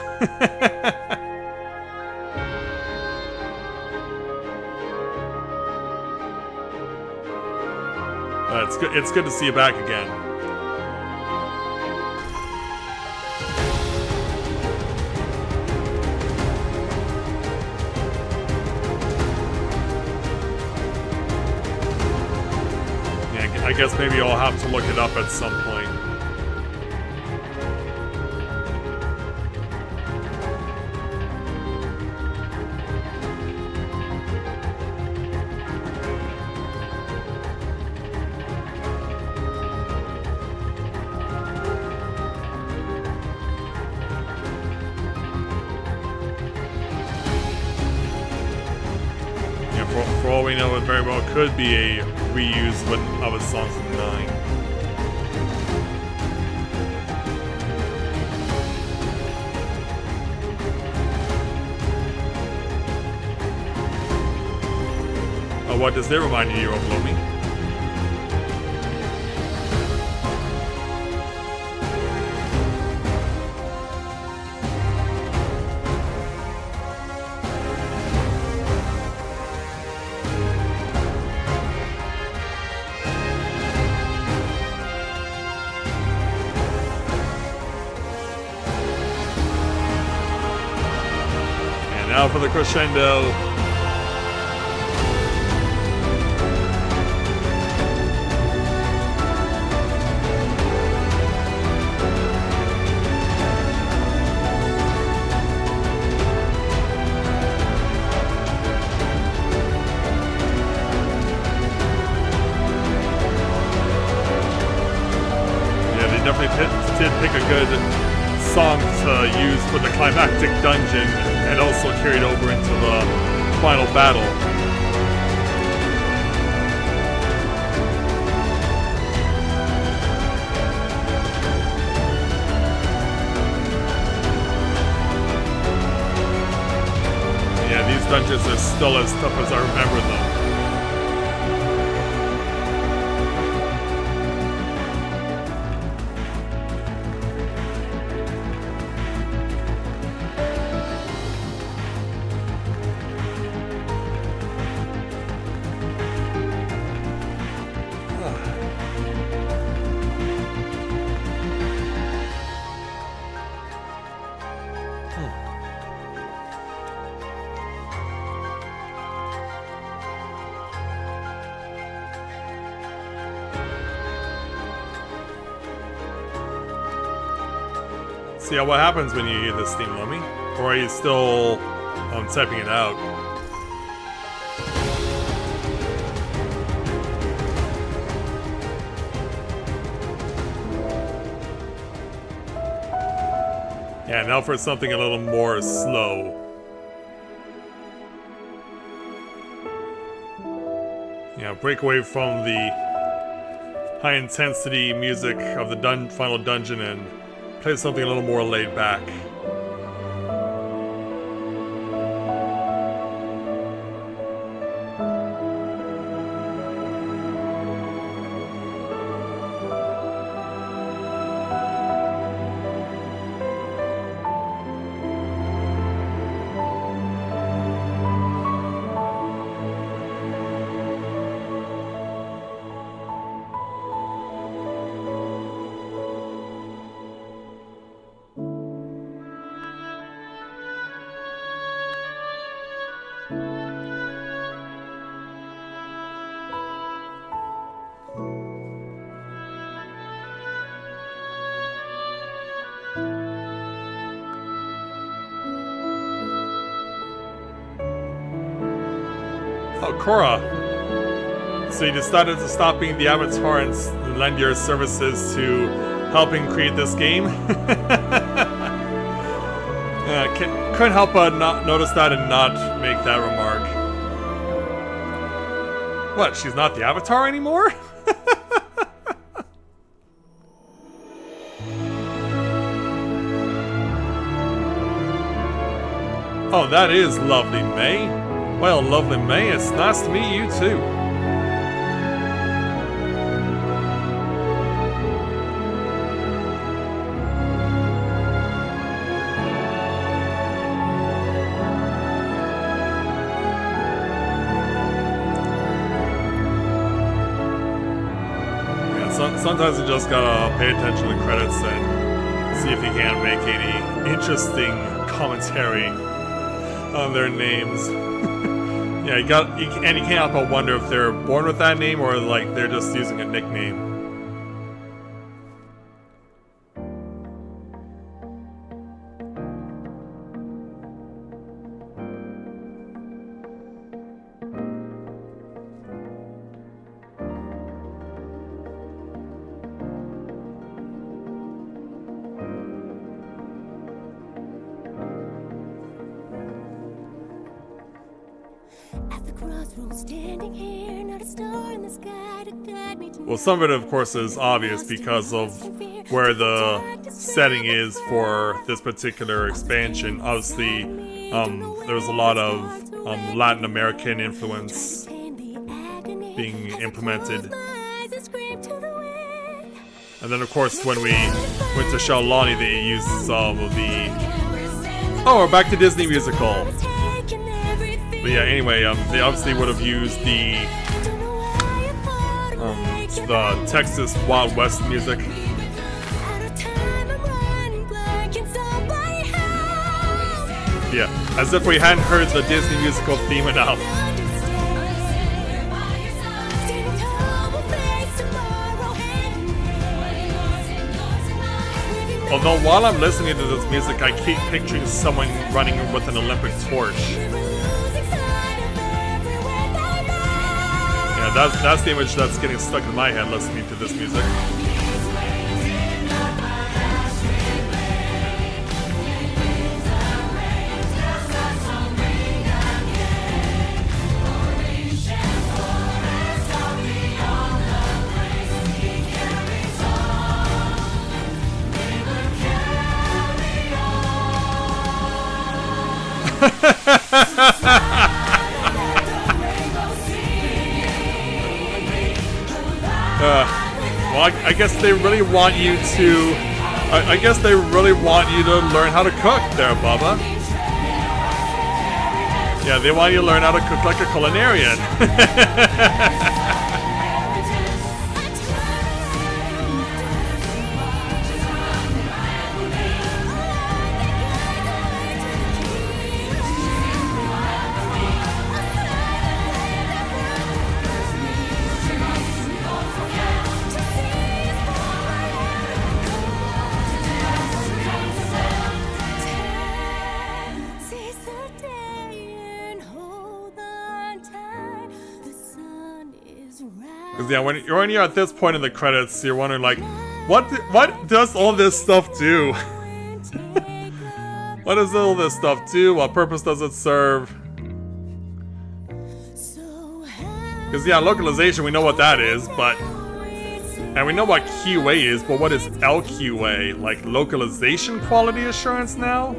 It's good to see you back again. I guess maybe I'll have to look it up at some point. Yeah, for all we know, it very well could be a reuse of a song from 9. What does that remind you of, Lomi? And now for the crescendo. did pick a good song to use for the climactic dungeon and also carried over into the final battle. Yeah, these dungeons are still as tough as I remember them. See what happens when you hear this theme, Lummy? Or are you still typing it out? Yeah, now for something a little more slow. Yeah, break away from the high intensity music of the final dungeon and play something a little more laid back. Oh, Korra. So you decided to stop being the Avatar and lend your services to helping create this game? Couldn't help but not notice that and not make that remark. What, she's not the Avatar anymore? Oh, that is lovely, May. Well, lovely May, it's nice to meet you too. Yeah, sometimes you just gotta pay attention to the credits and see if you can make any interesting commentary on their names. Yeah, you can't help but wonder if they're born with that name or like they're just using a nickname. Well, some of it, of course, is obvious because of where the setting is for this particular expansion. Obviously, there's a lot of Latin American influence being implemented. And then, of course, when we went to Shaolani, they used some of the... Oh, we're back to Disney musical. But yeah, anyway, they obviously would have used the Texas Wild West music. Yeah, as if we hadn't heard the Disney musical theme enough. Although while I'm listening to this music, I keep picturing someone running with an Olympic torch. Yeah, that's the image that's getting stuck in my head listening to this music. Well, I guess they really want you to... I guess they really want you to learn how to cook there, Bubba. Yeah, they want you to learn how to cook like a culinarian. Seize the day and hold on tight. The sun is rising. Because yeah, when you're at this point in the credits, you're wondering like, what does all this stuff do? What does all this stuff do? What purpose does it serve? Because yeah, localization, we know what that is, but... And we know what QA is, but what is LQA? Like localization quality assurance now?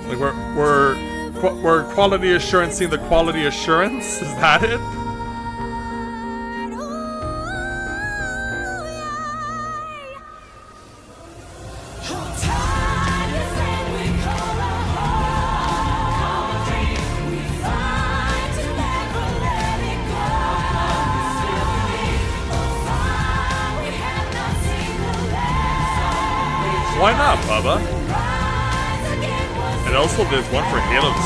Like we're quality assuranceing the quality assurance? Is that it? Why not, Bubba? And also there's one for Halo 2.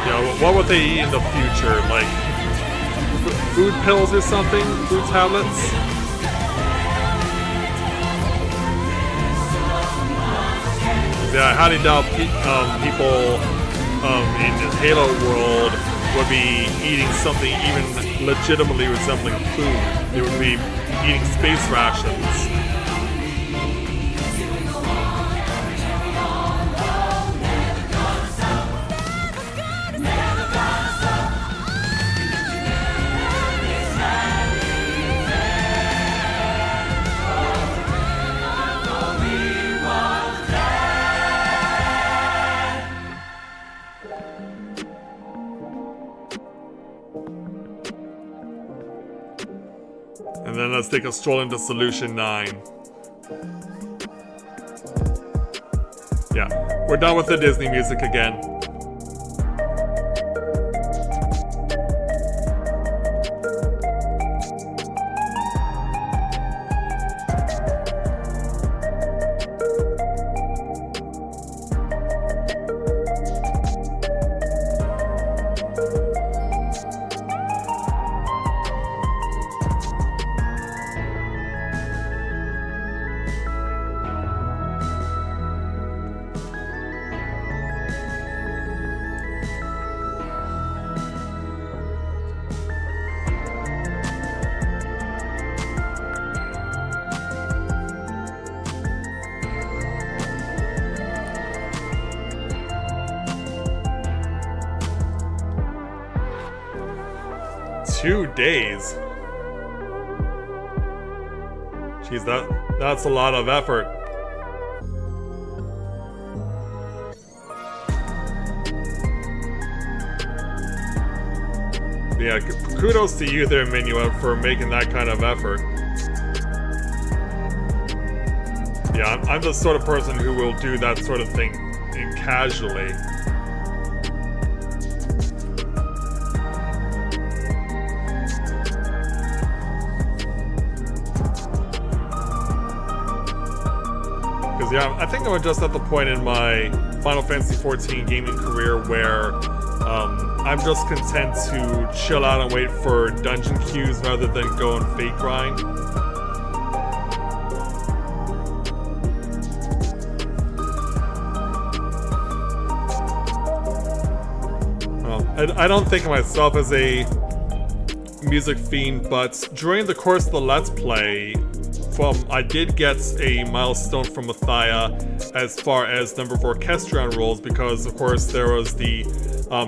You know, what would they eat in the future? Like, food pills or something? Food tablets? Yeah, I highly doubt people in the Halo world would be eating something even legitimately resembling food. They would be eating space rations. And then let's take a stroll into Solution 9. Yeah, we're done with the Disney music again. Days. Jeez, that's a lot of effort. Yeah, kudos to you there, Minuet, for making that kind of effort. Yeah, I'm the sort of person who will do that sort of thing casually. Yeah, I think I'm just at the point in my Final Fantasy XIV gaming career where I'm just content to chill out and wait for dungeon queues rather than go and fake grind. Well, I don't think of myself as a music fiend, but during the course of the Let's Play, I did get a milestone from Mathia as far as number of orchestrion rolls, because of course there was the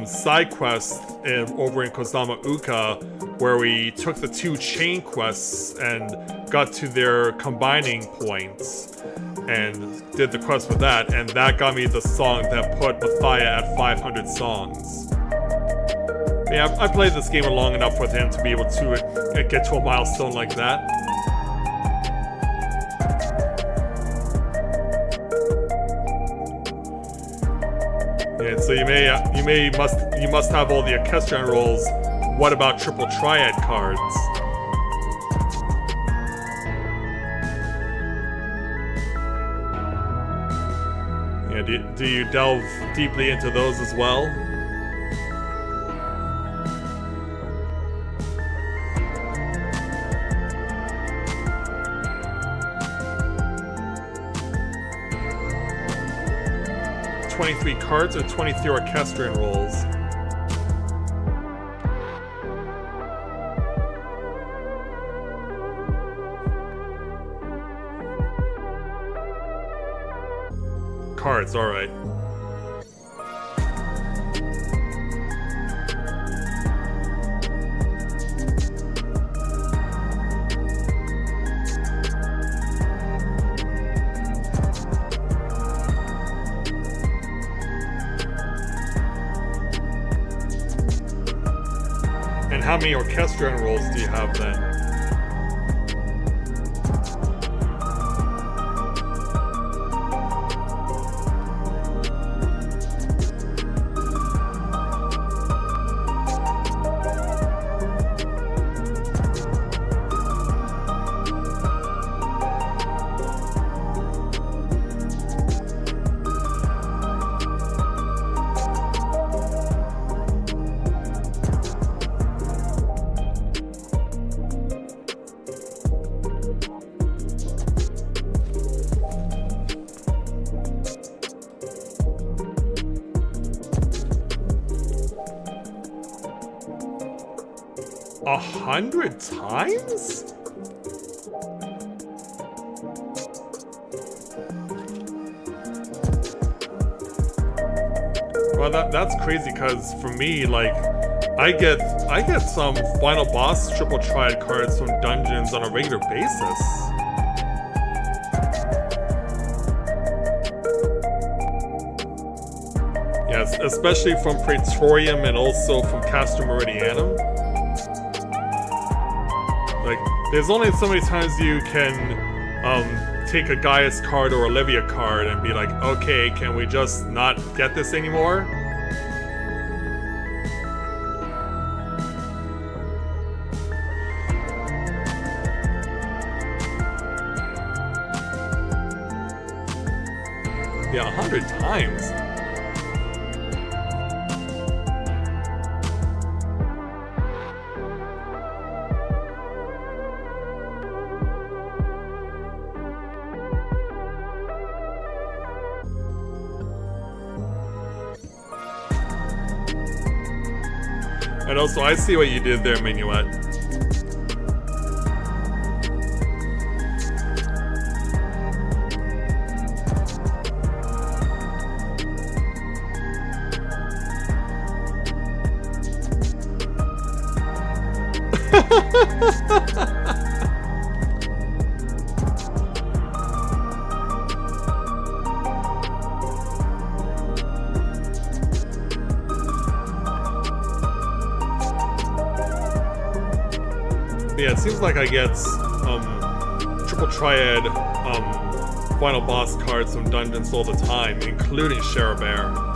side quest over in Kozama Uka where we took the two chain quests and got to their combining points. and did the quest for that, and that got me the song that put Mathia at 500 songs. Yeah, I played this game long enough with him to be able to get to a milestone like that. Yeah, so you must have all the Equestrian rolls. What about triple triad cards? Yeah, do you delve deeply into those as well? $23 cards or 23 Orchestrion rolls? Cards, alright. And how many Orchestrion rolls do you have then? $100 times? Well, that's crazy, because for me, like, I get some final boss triple triad cards from dungeons on a regular basis. Yes, especially from Praetorium and also from Castor Meridianum. Like, there's only so many times you can take a Gaius card or a Livia card and be like, okay, can we just not get this anymore? Yeah, 100 times. And also, I see what you did there, Minuet. Yeah, it seems like I get triple triad final boss cards from dungeons all the time, including Shadowbringers.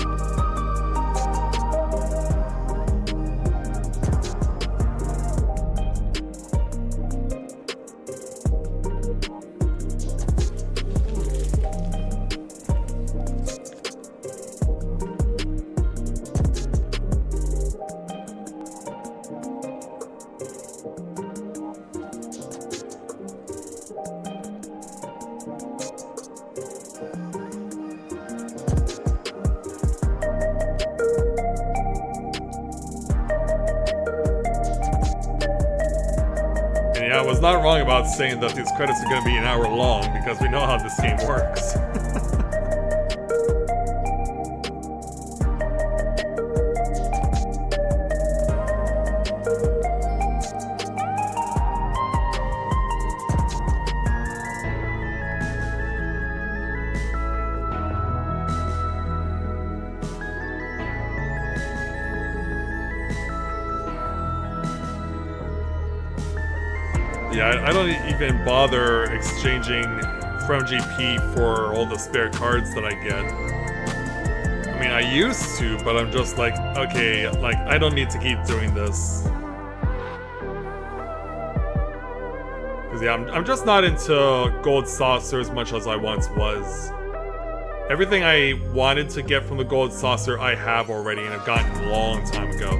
I was not wrong about saying that these credits are going to be an hour long, because we know how this game works. Yeah, I don't even bother exchanging from GP for all the spare cards that I get. I mean, I used to, but I'm just like, okay, like, I don't need to keep doing this. Because, yeah, I'm just not into gold saucer as much as I once was. Everything I wanted to get from the gold saucer, I have already, and I've gotten a long time ago.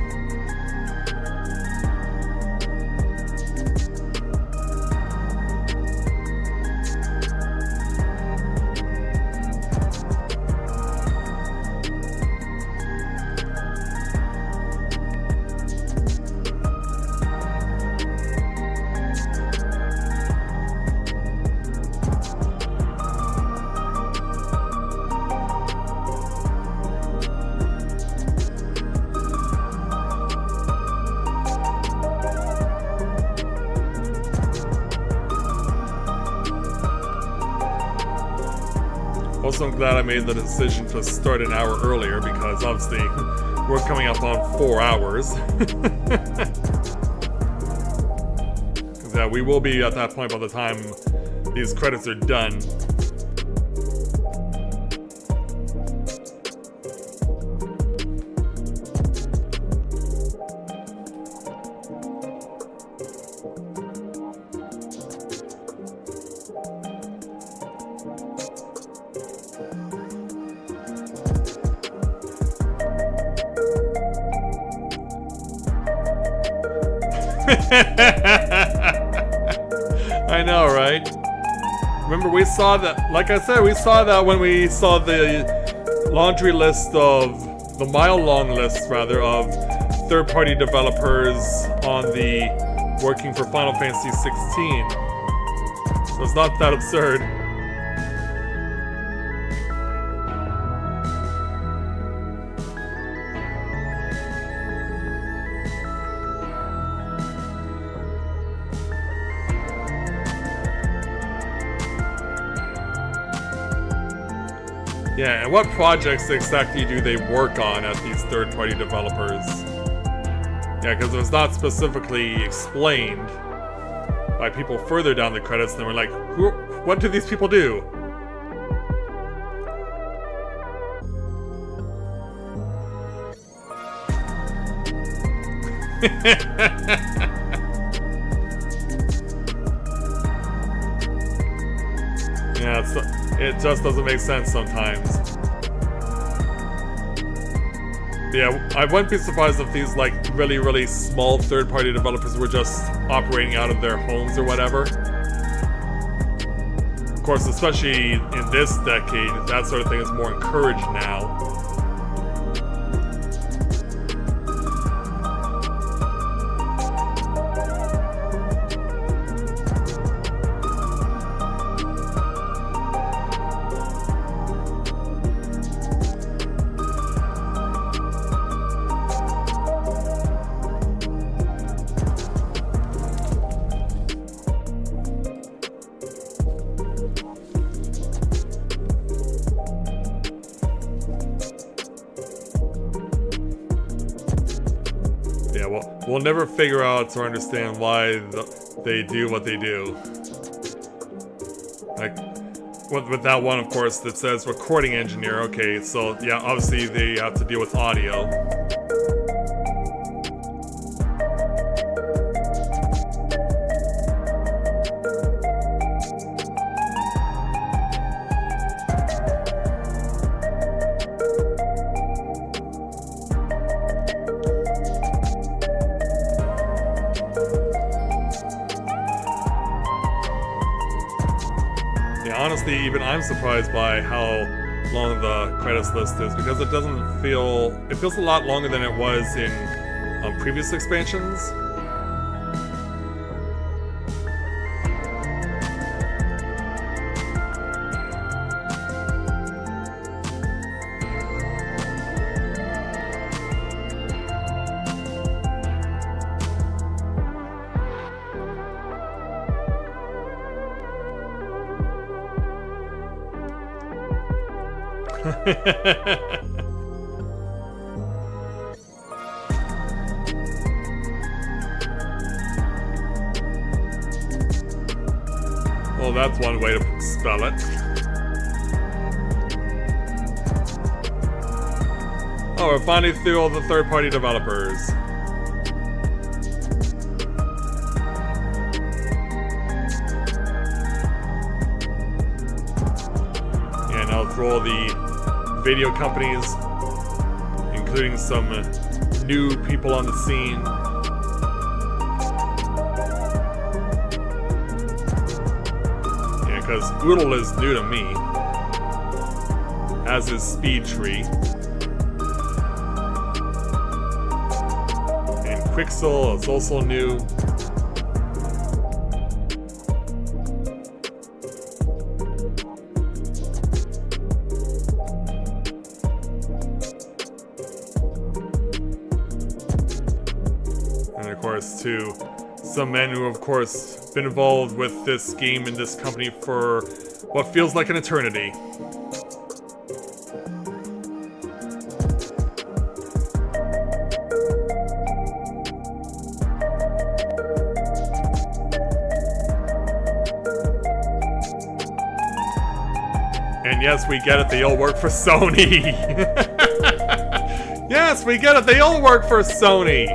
Also, I'm glad I made the decision to start an hour earlier because obviously we're coming up on 4 hours. Because yeah, we will be at that point by the time these credits are done. I know, right? Remember, we saw that, like I said, we saw that when we saw the laundry list of, the mile-long list, rather, of third-party developers on the working for Final Fantasy 16. So it's not that absurd. Yeah, and what projects exactly do they work on at these third-party developers? Yeah, because it was not specifically explained by people further down the credits, and they were like, what do these people do? Yeah, it just doesn't make sense sometimes. Yeah, I wouldn't be surprised if these, like, really, really small third-party developers were just operating out of their homes or whatever. Of course, especially in this decade, that sort of thing is more encouraged now. We'll never figure out or understand why they do what they do. Like, with that one, of course, that says recording engineer. Okay, so yeah, obviously they have to deal with audio. Honestly, even I'm surprised by how long the credits list is, because it doesn't feel... It feels a lot longer than it was in previous expansions. that's one way to spell it. Oh, we're finally through all the third-party developers. Yeah, now through all the video companies, including some new people on the scene. Yeah, because Oodle is new to me, as is Speed Tree. Quixel is also new. And of course, too, some men who have, of course, been involved with this game and this company for what feels like an eternity. And yes, we get it, they all work for Sony. Yes, we get it, they all work for Sony.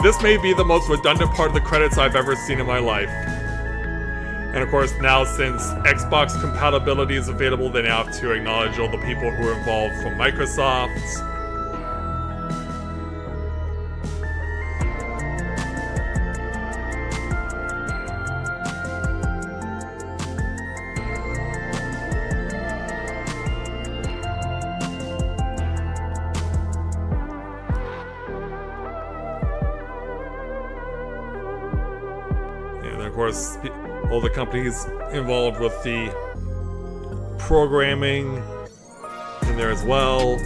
This may be the most redundant part of the credits I've ever seen in my life. And of course, now since Xbox compatibility is available, they now have to acknowledge all the people who are involved from Microsoft. All the companies involved with the programming in there as well.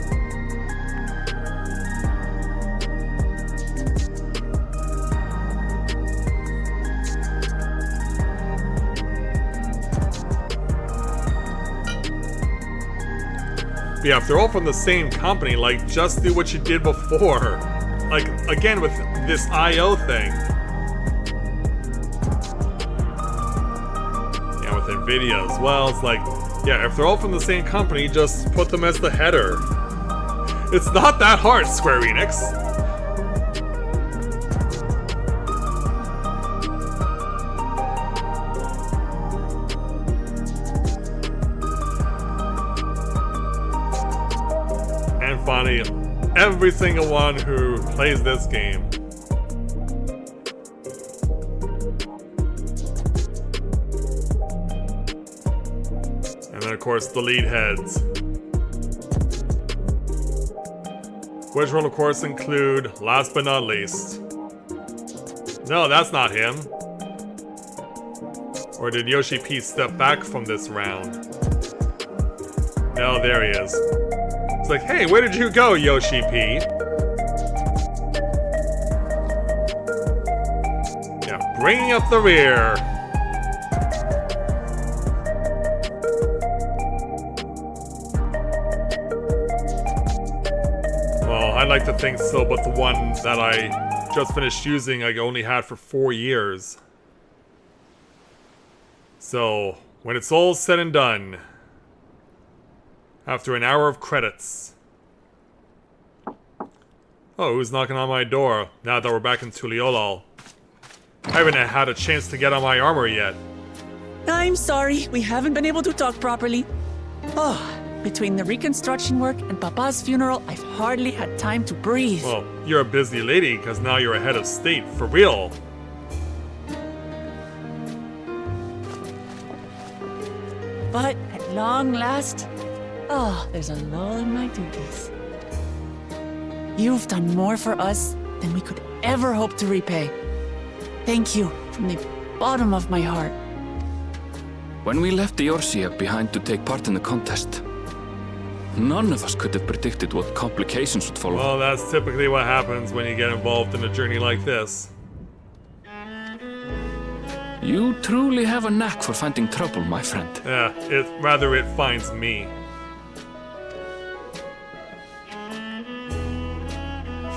But yeah, if they're all from the same company, like, just do what you did before. Like, again, with this IO thing. Video as well. It's like, yeah, if they're all from the same company, just put them as the header. It's not that hard, Square Enix. And finally, every single one who plays this game. Of course, the lead heads, which will of course include, last but not least, no, that's not him. Or did Yoshi P step back from this round? No, there he is. It's like, hey, where did you go, Yoshi P? Yeah, bringing up the rear. I'd like to think so, but the one that I just finished using I only had for 4 years. So, when it's all said and done, after an hour of credits... Oh, who's knocking on my door now that we're back in Tuliolal? I haven't had a chance to get on my armor yet. I'm sorry, we haven't been able to talk properly. Oh... Between the reconstruction work and Papa's funeral, I've hardly had time to breathe. Well, you're a busy lady, because now you're a head of state, for real. But at long last, there's a lull in my duties. You've done more for us than we could ever hope to repay. Thank you from the bottom of my heart. When we left the Eorzea behind to take part in the contest, none of us could have predicted what complications would follow. Well, that's typically what happens when you get involved in a journey like this. You truly have a knack for finding trouble, my friend. Yeah, rather it finds me.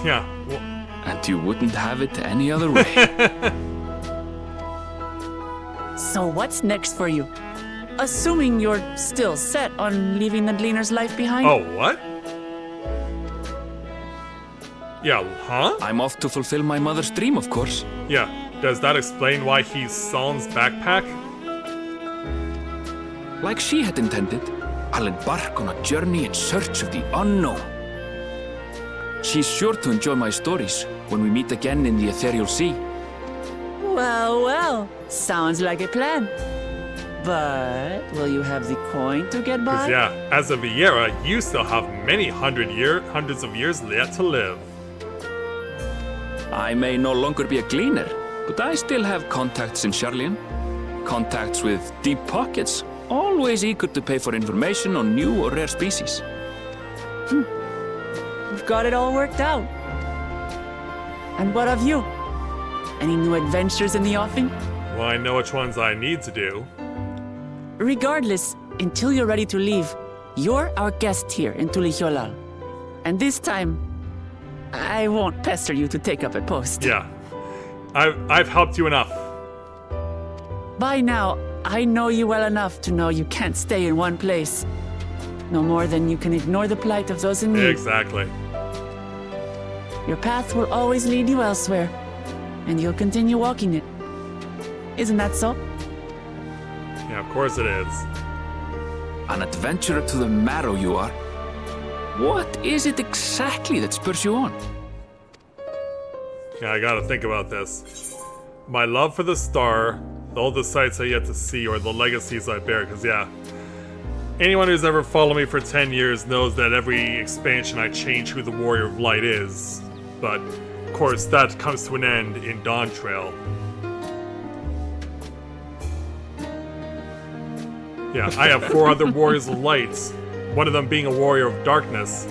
Yeah, well, And you wouldn't have it any other way. So what's next for you? Assuming you're still set on leaving the Gleaner's life behind? Oh, what? Yeah, huh? I'm off to fulfill my mother's dream, of course. Yeah, does that explain why he's Son's backpack? Like she had intended, I'll embark on a journey in search of the unknown. She's sure to enjoy my stories when we meet again in the ethereal sea. Well, well, sounds like a plan. But will you have the coin to get by? 'Cause yeah, as a Viera, you still have many hundreds of years yet to live. I may no longer be a gleaner, but I still have contacts in Sharlayan. Contacts with deep pockets, always eager to pay for information on new or rare species. You've got it all worked out. And what of you? Any new adventures in the offing? Well, I know which ones I need to do. Regardless, until you're ready to leave, you're our guest here in Tulihyolal. And this time, I won't pester you to take up a post. Yeah, I've helped you enough. By now, I know you well enough to know you can't stay in one place. No more than you can ignore the plight of those in need. Exactly. Your path will always lead you elsewhere, and you'll continue walking it. Isn't that so? Yeah, of course it is. An adventurer to the marrow you are. What is it exactly that spurs you on? Yeah, I gotta think about this. My love for the star, all the sights I yet to see, or the legacies I bear, because yeah, anyone who's ever followed me for 10 years knows that every expansion I change who the Warrior of Light is. But, of course, that comes to an end in Dawntrail. Yeah, I have 4 other Warriors of Light, one of them being a Warrior of Darkness.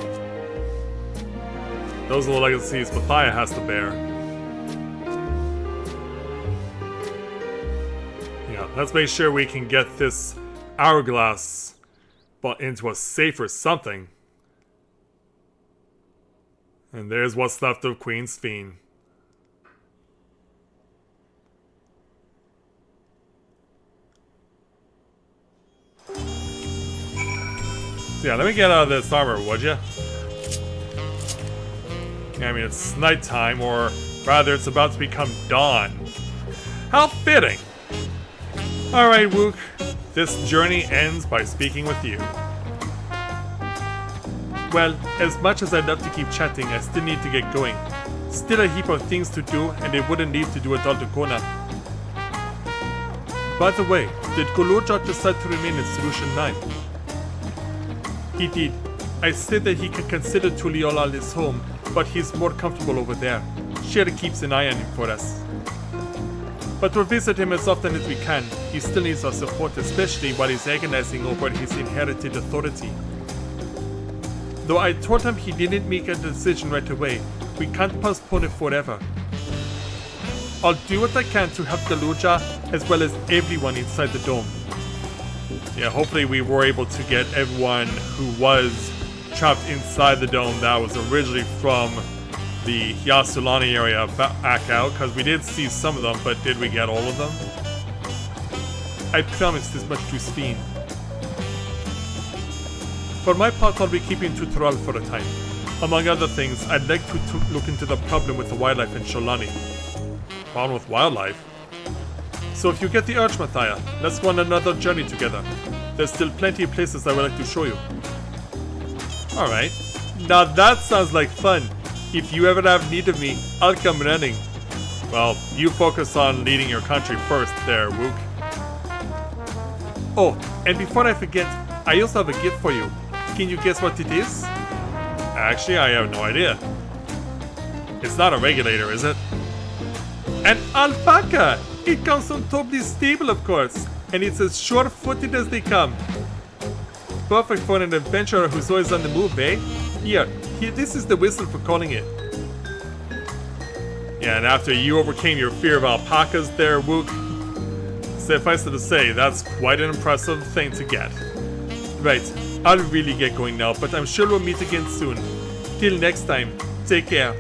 Those are the legacies Mathia has to bear. Yeah, let's make sure we can get this hourglass into a safe or something. And there's what's left of Queen's Fiend. So yeah, let me get out of this armor, would ya? I mean, it's nighttime, or rather, it's about to become dawn. How fitting! Alright, Wook. This journey ends by speaking with you. Well, as much as I'd love to keep chatting, I still need to get going. Still a heap of things to do, and I wouldn't leave to do it all to Kona. By the way, did Goloja decide to remain in Solution 9? He did. I said that he can consider Tulihyolal his home, but he's more comfortable over there. Sher keeps an eye on him for us. But we'll visit him as often as we can. He still needs our support, especially while he's agonizing over his inherited authority. Though I told him he didn't make a decision right away, we can't postpone it forever. I'll do what I can to help Goloja as well as everyone inside the dome. Yeah, hopefully we were able to get everyone who was trapped inside the dome that was originally from the Yasulani area back out, because we did see some of them, but did we get all of them? I promised as much to Steen. For my part, I'll be keeping Tutoral for a time. Among other things, I'd like to look into the problem with the wildlife in Sholani. Problem with wildlife? So if you get the urge, Mathia, let's go on another journey together. There's still plenty of places I would like to show you. Alright. Now that sounds like fun. If you ever have need of me, I'll come running. Well, you focus on leading your country first there, Wook. Oh, and before I forget, I also have a gift for you. Can you guess what it is? Actually, I have no idea. It's not a regulator, is it? An alpaca! It comes from Tobli's stable, of course, and it's as sure-footed as they come. Perfect for an adventurer who's always on the move, eh? Here, this is the whistle for calling it. Yeah, and after you overcame your fear of alpacas there, Wook, suffice it to say, that's quite an impressive thing to get. Right, I'll really get going now, but I'm sure we'll meet again soon. Till next time, take care.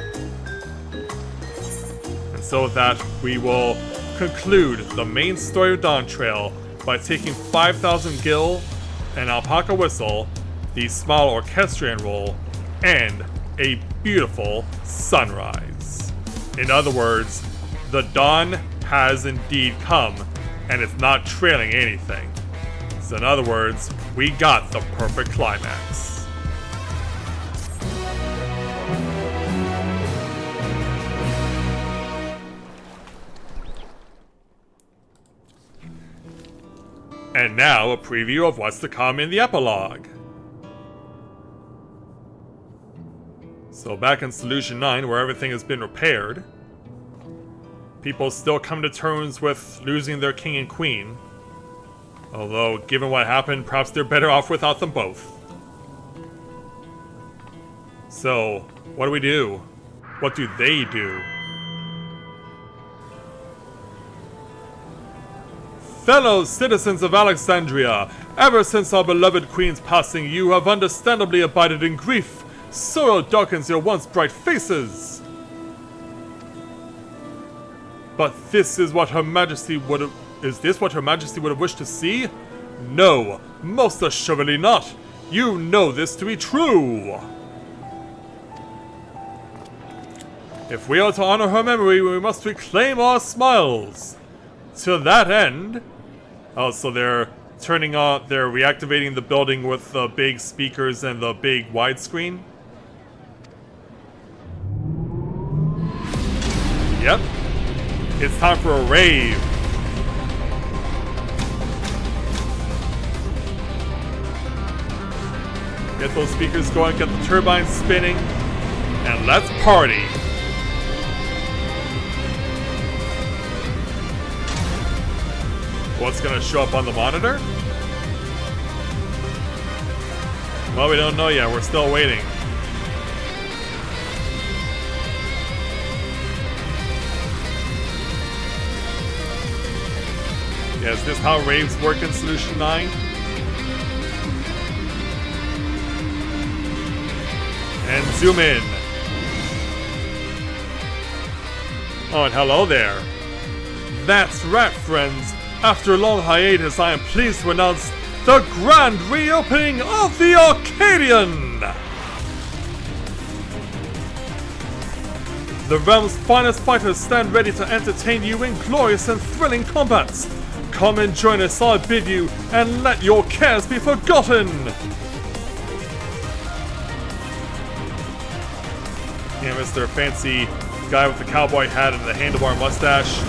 so that we will conclude the main story of Dawntrail by taking 5,000 gil, an alpaca whistle, the small orchestrion roll, and a beautiful sunrise. In other words, the dawn has indeed come, and it's not trailing anything. So in other words, we got the perfect climax. And now a preview of what's to come in the epilogue. So back in Solution 9, where everything has been repaired, people still come to terms with losing their king and queen. Although, given what happened, perhaps they're better off without them both. So, what do we do? What do they do? Fellow citizens of Alexandria, ever since our beloved queen's passing, you have understandably abided in grief. Sorrow darkens your once bright faces. But this is what Her Majesty would have... Is this what Her Majesty would have wished to see? No, most assuredly not. You know this to be true. If we are to honor her memory, we must reclaim our smiles. To that end... Oh, so they're turning on... They're reactivating the building with the big speakers and the big widescreen? Yep. It's time for a rave. Get those speakers going, get the turbines spinning, and let's party. What's gonna show up on the monitor? Well, we don't know yet. We're still waiting. Yeah, is this how raves work in Solution 9? And zoom in. Oh, and hello there. That's right, friends. After a long hiatus, I am pleased to announce the grand reopening of the Arcadian! The realm's finest fighters stand ready to entertain you in glorious and thrilling combats. Come and join us, I bid you, and let your cares be forgotten! Yeah, Mr. Fancy guy with the cowboy hat and the handlebar mustache.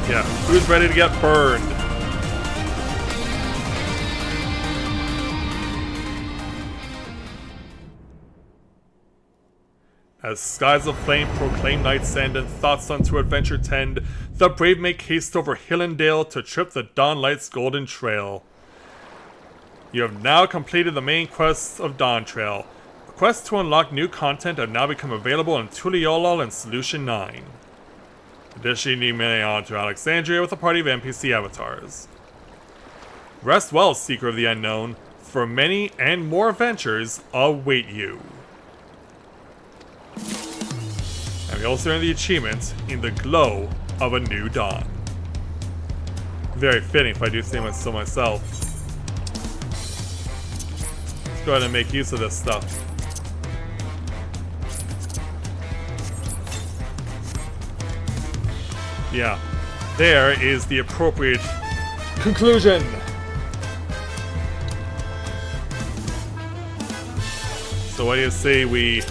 Yeah, who's ready to get burned? As skies of flame proclaim night's end and thoughts unto adventure tend, the brave make haste over hill and dale to trip the Dawnlight's golden trail. You have now completed the main quests of Dawntrail. Quests to unlock new content have now become available in Tuliolol and Solution 9. Additionally, you may on to Alexandria with a party of NPC avatars. Rest well, Seeker of the Unknown, for many and more adventures await you. And we also earn the achievement in the glow of a new dawn. Very fitting if I do say so myself. Let's go ahead and make use of this stuff. Yeah, there is the appropriate conclusion. So what do you say we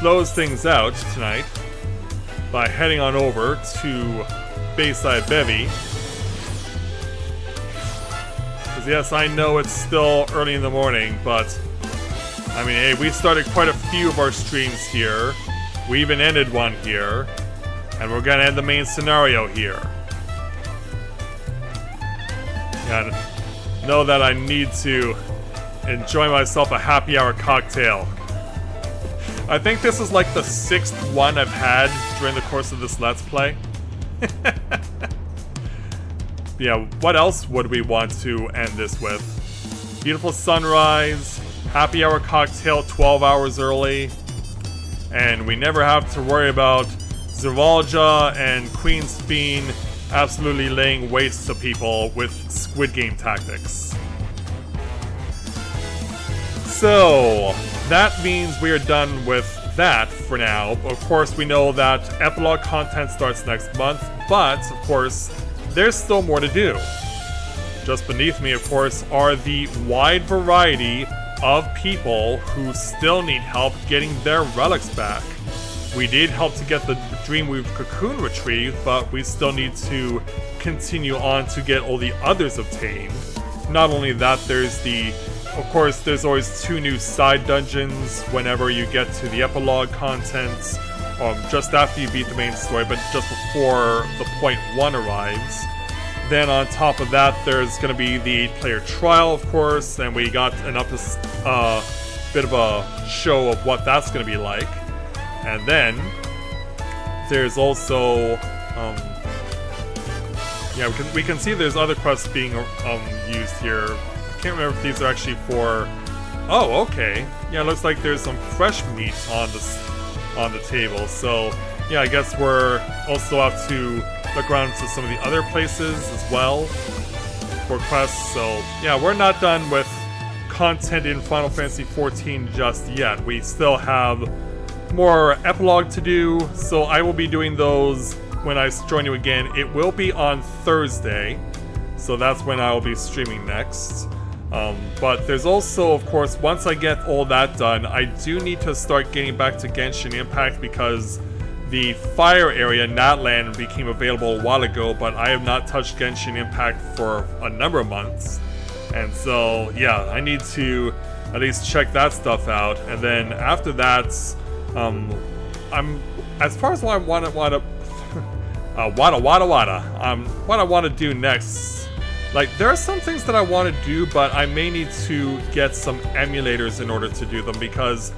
close things out tonight by heading on over to Bayside Bevy? Because yes, I know it's still early in the morning, but I mean, hey, we started quite a few of our streams here. We even ended one here. And we're gonna end the main scenario here. And know that I need to enjoy myself a happy hour cocktail. I think this is like the 6th one I've had during the course of this Let's Play. Yeah, what else would we want to end this with? Beautiful sunrise, happy hour cocktail 12 hours early, and we never have to worry about Zervalja and Queen's Fiend absolutely laying waste to people with Squid Game tactics. So, that means we are done with that for now. Of course, we know that epilogue content starts next month, but, of course, there's still more to do. Just beneath me, of course, are the wide variety of people who still need help getting their relics back. We did help to get the Dreamweave Cocoon retrieved, but we still need to continue on to get all the others obtained. Not only that, of course, there's always 2 new side dungeons whenever you get to the epilogue content, just after you beat the main story, but just before the point 1 arrives. Then on top of that, there's going to be the player trial, of course, and we got an bit of a show of what that's going to be like. And then there's also, yeah, we can see there's other quests being used here. I can't remember if these are actually for. Oh, okay. Yeah, it looks like there's some fresh meat on the table. So yeah, I guess we're also have to look around to some of the other places as well for quests. So yeah, we're not done with content in Final Fantasy XIV just yet. We still have more epilogue to do, so I will be doing those when I join you again. It will be on Thursday, so that's when I will be streaming next. But there's also, of course, once I get all that done, I do need to start getting back to Genshin Impact because the fire area, Natland, became available a while ago, but I have not touched Genshin Impact for a number of months. And so, yeah, I need to at least check that stuff out. And then after that, I'm as far as what I want to do next. Like, there are some things that I want to do, but I may need to get some emulators in order to do them, because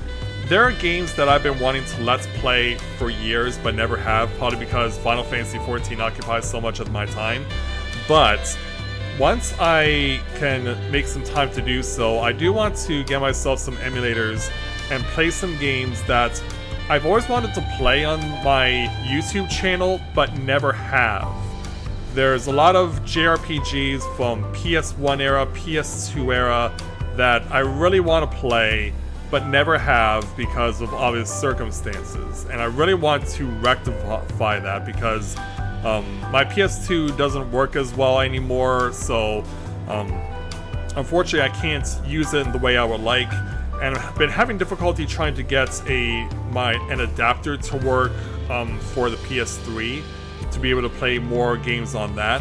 there are games that I've been wanting to let's play for years but never have, probably because Final Fantasy XIV occupies so much of my time. But once I can make some time to do so, I do want to get myself some emulators and play some games that I've always wanted to play on my YouTube channel but never have. There's a lot of JRPGs from PS1 era, PS2 era that I really want to play but never have because of obvious circumstances. And I really want to rectify that because my PS2 doesn't work as well anymore, so unfortunately I can't use it in the way I would like. And I've been having difficulty trying to get an adapter to work for the PS3 to be able to play more games on that.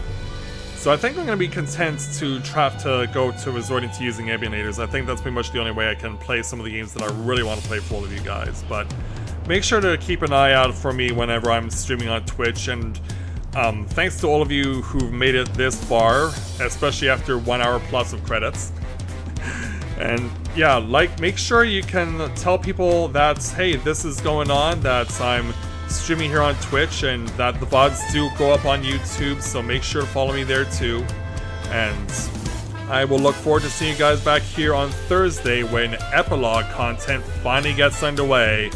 So I think I'm going to be content to have to go to resorting to using emulators. I think that's pretty much the only way I can play some of the games that I really want to play for all of you guys. But make sure to keep an eye out for me whenever I'm streaming on Twitch. And thanks to all of you who've made it this far, especially after 1 hour plus of credits. And yeah, make sure you can tell people that, hey, this is going on, that I'm streaming here on Twitch, and that the VODs do go up on YouTube, so make sure to follow me there too. And I will look forward to seeing you guys back here on Thursday when epilogue content finally gets underway,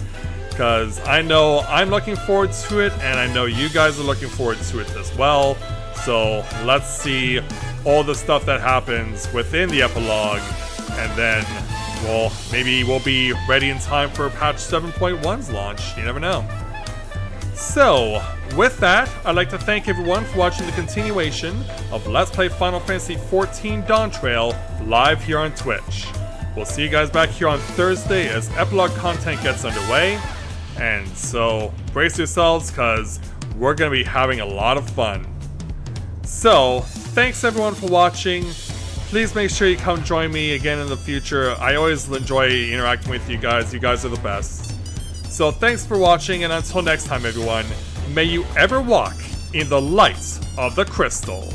because I know I'm looking forward to it, and I know you guys are looking forward to it as well. So let's see all the stuff that happens within the epilogue, and then, well, maybe we'll be ready in time for patch 7.1's launch. You never know. So, with that, I'd like to thank everyone for watching the continuation of Let's Play Final Fantasy XIV Dawntrail live here on Twitch. We'll see you guys back here on Thursday as epilogue content gets underway. And so, brace yourselves, because we're going to be having a lot of fun. So, thanks everyone for watching. Please make sure you come join me again in the future. I always enjoy interacting with you guys. You guys are the best. So thanks for watching, and until next time everyone, may you ever walk in the light of the crystal.